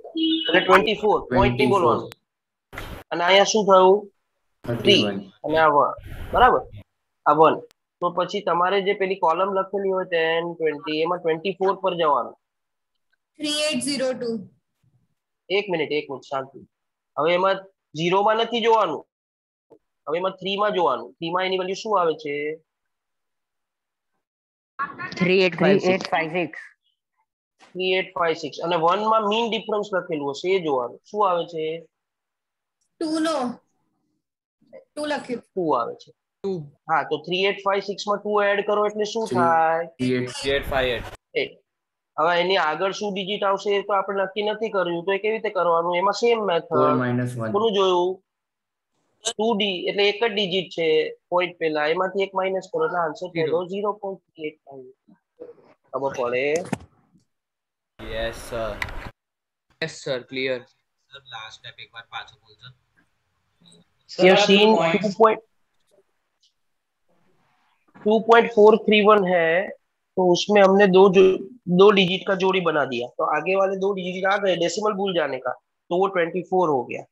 એટલે 24 પોઈન્ટ ની બોલવાનું અને અહીંયા શું થયું 3 અને આ 1 બરાબર આ 1 તો પછી તમારે જે પેલી કોલમ લખેલી હોય 10 20 એમાં 24 પર જવાનું 3802 એક મિનિટ શાંતિ હવે એમાં 0 માં નથી જોવાનું હવે એમાં 3 માં જોવાનું 3 માં એની વેલ્યુ શું આવે છે 3856 અને 1 માં મીન ડિફરન્સ લખેલું હશે એ જોવાનું શું આવે છે 2 નો 2 લખ્યું 2 આવે છે હા તો 3856 માં 2 એડ કરો એટલે શું થાય 3858 હવે એની આગળ શું ડિજિટ આવશે એ તો આપણે નક્કી નથી કર્યું તો એ કેવી રીતે કરવાનું એમાં સેમ મેથડ કોનું જોયું 2d એટલે એક જ ડિજિટ છે પોઈન્ટ પહેલા એમાંથી એક માઈનસ કરો એટલે આન્સર થયો 0.38 ખબર પડે yes sir clear sir last step एक बार पाछो बोलજો you have seen 2.431 है तो उसमें हमने दो डिजिट का जोड़ी बना दिया तो आगे वाले 2 डिजिट आ गए डेसिमल भूल जाने का तो वो 24 हो गया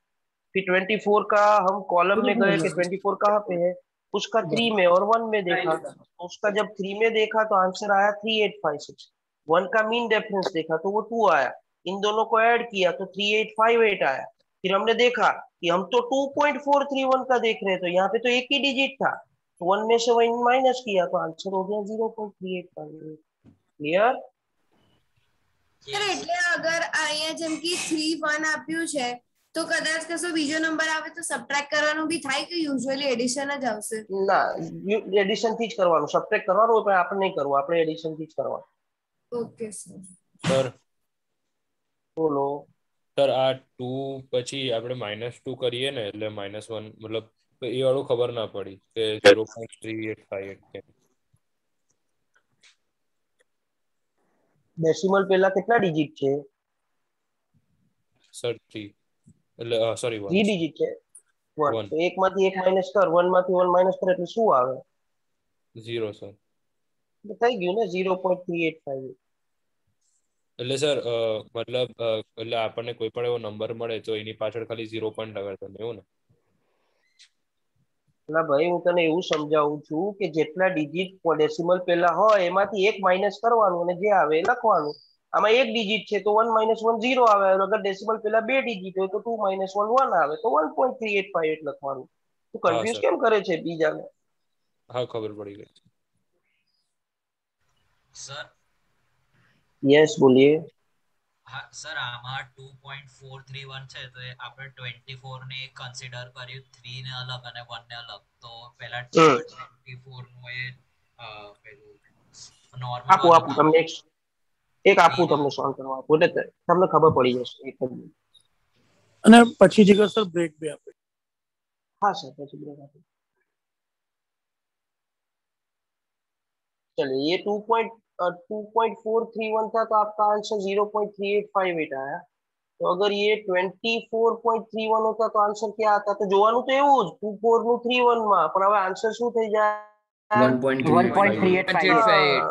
फिर 24 का हम कॉलम में गए कि 24 कहाँ पे है उसका 3 में और 1 में देखा तो उसका जब 3 में देखा तो आंसर आया 3856 1 का मीन डिफरेंस देखा तो वो 2 आया इन दोनों को ऐड किया तो 3858 आया फिर हमने देखा कि हम तो 2.431 का देख रहे हैं तो यहाँ पे तो एक ही डिजिट था तो 1 में से 1 माइनस किया तो आंसर हो गया 0.385। ક્લિયર? સર એટલે અગર અહીંયા જેમ કે 3 1 આપ્યું છે તો કદાચ કશો બીજો નંબર આવે તો સબટ્રેક્ટ કરવાનું બી થાય કે યુઝ્યુઅલી એડિશન જ આવશે? ના, એડિશન થી જ કરવાનું, સબટ્રેક્ટ કરવાનું હોય પણ આપણે નહીં કરવું, આપણે એડિશન થી જ કરવાનું. Okay sir. સર બોલો સર આ 2 પછી આપણે -2 કરીએ ને એટલે -1 મતલબ તો એ વાળું ખબર ના પડી કે 0.3858 કેમ. ડેસિમલ પહેલા કેટલા ડિજિટ છે? સર 3 એટલે સોરી 1 3 ડિજિટ છે. 1 1 તો એકમાંથી એક માઈનસ કર, 1 માંથી 1 માઈનસ કર એટલે શું આવે? 0 સર. તો થઈ ગયું ને 0.385. એટલે સર મતલબ એટલે આપણને કોઈ પણ એવો નંબર મળે તો એની પાછળ ખાલી 0 પોઈન્ટ લગાડવાનું એવું ને? ના ભાઈ, હું તને એવું સમજાવું છું કે જેટલા ડિજિટ ડેસિમલ પહેલા હોય એમાંથી એક માઈનસ કરવાનું અને જે આવે એ લખવાનું. આમાં એક ડિજિટ છે તો 1 - 1 0 આવે, અગર ડેસિમલ પહેલા બે ડિજિટ હોય તો 2 - 1 1 આવે તો 1.3858 લખવાનું. તું હા કન્ફ્યુઝ સર, કેમ કરે છે બીજાને? હા ખબર પડી ગઈ. સર યસ બોલીએ. હા સર, આમાં 2.431 છે તો એ આપણે 24 ને કન્સિડર કર્યું, 3 ને અલગ અને 1 ને અલગ, તો પહેલા 24 નું એ પેલું નોર્મલ આપું વાળું તમને એક આપું, 3 તમને સોલ્વ કરવા આપું એટલે તમને ખબર પડી જશે એક જ મિનિટ. અને પછી જગ્યા સર બ્રેક બી આપે. હા સર, પછી બ્રેક આપું. चलिए ये 2.431 था तो आपका आंसर 0.3858 आया. तो अगर ये 24.31 होता तो आंसर क्या आता? तो જોવાનું તો એવું જ 24 નું 31 માં, પણ હવે આન્સર શું થઈ જાય? 1.385.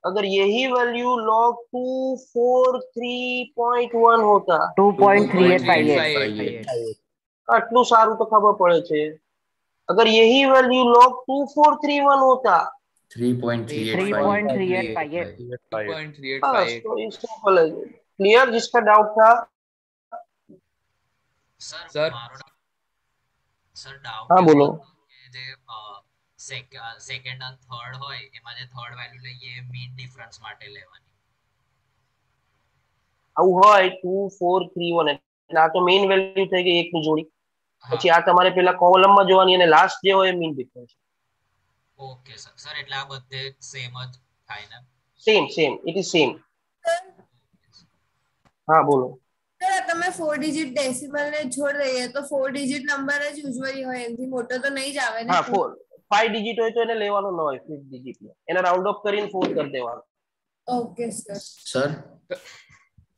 अगर यही वैल्यू log 243.1 होता 2.3858. આટલું સારું તો ખબર પડે છે. अगर यही वैल्यू log 2431 होता 3.3858. बस तो ये सिंपल है. क्लियर जिसका डाउट था? સર મારો સર ડાઉટ हाँ એવો बोलो. હતો કે જે સેકન્ડ અને થર્ડ હોય એમાં જે થર્ડ વેલ્યુ લઈએ એ મીન ડિફરન્સ માટે લેવાની. આવું હોય 2431 એટલે આ તો મેઇન વેલ્યુ થઈ ગઈ એકની જોડી. પછી આ તમારે પેલા કોલમમાં જોવાની અને લાસ્ટ જે હોય એ mean difference. Okay sir. Sir એટલે આ બધે સેમ જ થાય ને? Same it is same. હા બોલો. સર તમે 4 ડિજિટ ડેસિમલ ને છોડ દઈએ તો 4 ડિજિટ નંબર જ યુઝ્યુઅલી હોય, એનાથી મોટો તો નહીં જ આવે ને? હા 5 ડિજિટ હોય તો એને લેવાનો ન હોય 5 ડિજિટ ને, એને રાઉન્ડ ઓફ કરીને 4 કરી દેવાનો. Okay sir. સર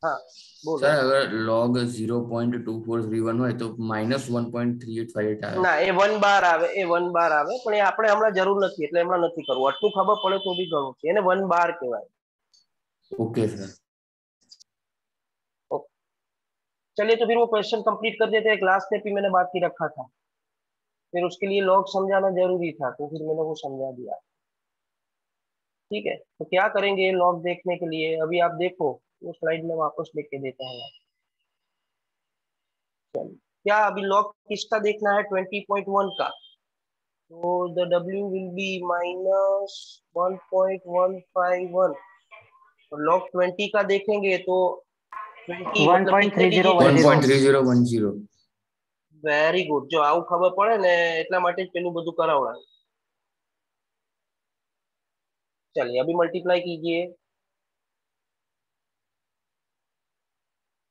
હા બોલો. સર અગર log 0.2431 હોય તો -1.3858 આવે. ના એ 1 બાર આવે, એ 1 બાર આવે, પણ એ આપણે હમણાં જરૂર નથી એટલે હમણાં નથી કરવું. આટલું ખબર પડે તો બી ઘણું છે. એને 1 બાર કહેવાય. Okay sir. चलिए तो फिर वो क्वेश्चन कंप्लीट कर देते हैं. क्लास में भी मैंने बाकी रखा था, फिर उसके लिए लॉग समझाना जरूरी था तो फिर मैंने वो समझा दिया. ठीक है, तो क्या करेंगे लॉग देखने के लिए? अभी आप देखो वो स्लाइड में वापस लेके देता हूँ. चलिए, क्या अभी लॉग किसका देखना है? 20.1 का. तो द W विल बी -1.151. और लॉग 20 का देखेंगे तो 20 मतलब कितने digit? 1.3010. Very good. જો આવું ખબર પડે ને એટલા માટે જ પેલું બધું કરાવડાવે. चलिए अभी मल्टीप्लाई कीजिए.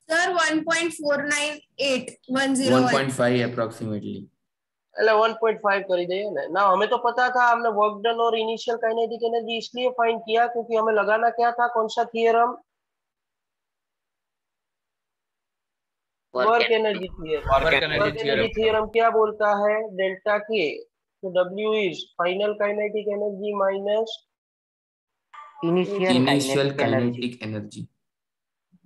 Sir 1.49810 1.5 approximately. એટલે 1.5 કરી दीजिए ना. ना हमें तो पता था, हमने वर्क डन और इनिशियल काइनेटिक एनर्जी इसलिए फाइंड किया क्योंकि हमें लगाना क्या था? कौन सा theorem? Work energy theorem. Work energy theorem क्या बोलता है? डेल्टा के. तो W is final kinetic energy minus initial kinetic energy.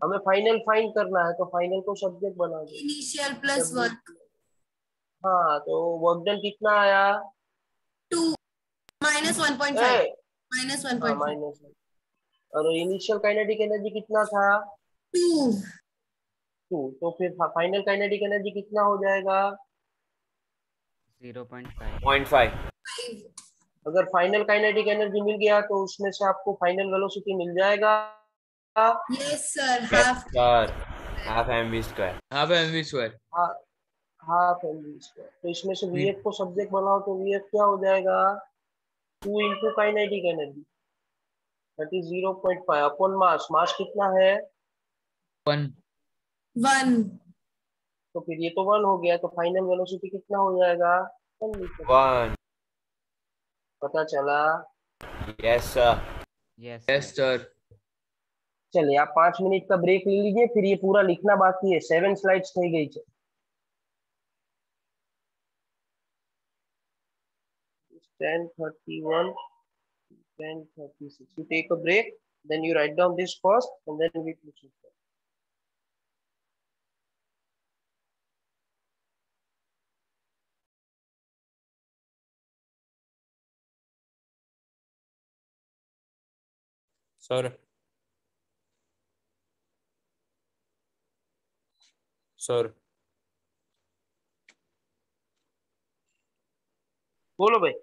हमें फाइनल फाइंड करना है तो फाइनल को सब्जेक्ट बना दो. Initial plus work. हाँ तो वर्क डन कितना आया? 2 -1.5 -1.5 माइनस. और इनिशियल काइनेटिक एनर्जी कितना था? 2. तो फिर फाइनल काइनेटिक एनर्जी कितना हो जाएगा? 0.5. 0.5. अगर फाइनल काइनेटिक एनर्जी मिल गया तो उसमें से आपको फाइनल वेलोसिटी मिल जाएगा। Yes sir, sir half mv square. Half mv square. Half mv square. तो इसमें से vf को सब्जेक्ट बनाओ तो vf क्या हो जाएगा, 2 into kinetic energy that is 0.5 upon mass. Mass कितना है, 1। तो फिर ये तो 1 हो गया, तो फाइनल वेलोसिटी कितना हो जाएगा, 1 मीटर। 1। पता चला? Yes sir. Yes sir. चलिए आप 5 मिनट का ब्रेक ले लीजिए, फिर ये पूरा लिखना बाकी है। 7 स्लाइड्स થઈ ગઈ છે। 10:31, 10:36. You take a break, then you write down this first, and then we proceed. Sir બોલો ભાઈ।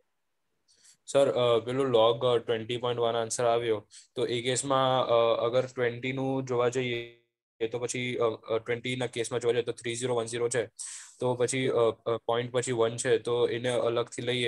સર પેલું log 20.1 આન્સર આવ્યો, તો એ કેસમાં અગર 20 નું જોવા જઈએ તો પછી 20 ના કેસમાં જોવા જઈએ તો 3010 છે, તો પછી પોઈન્ટ પછી 1 છે, તો એને અલગથી લઈએ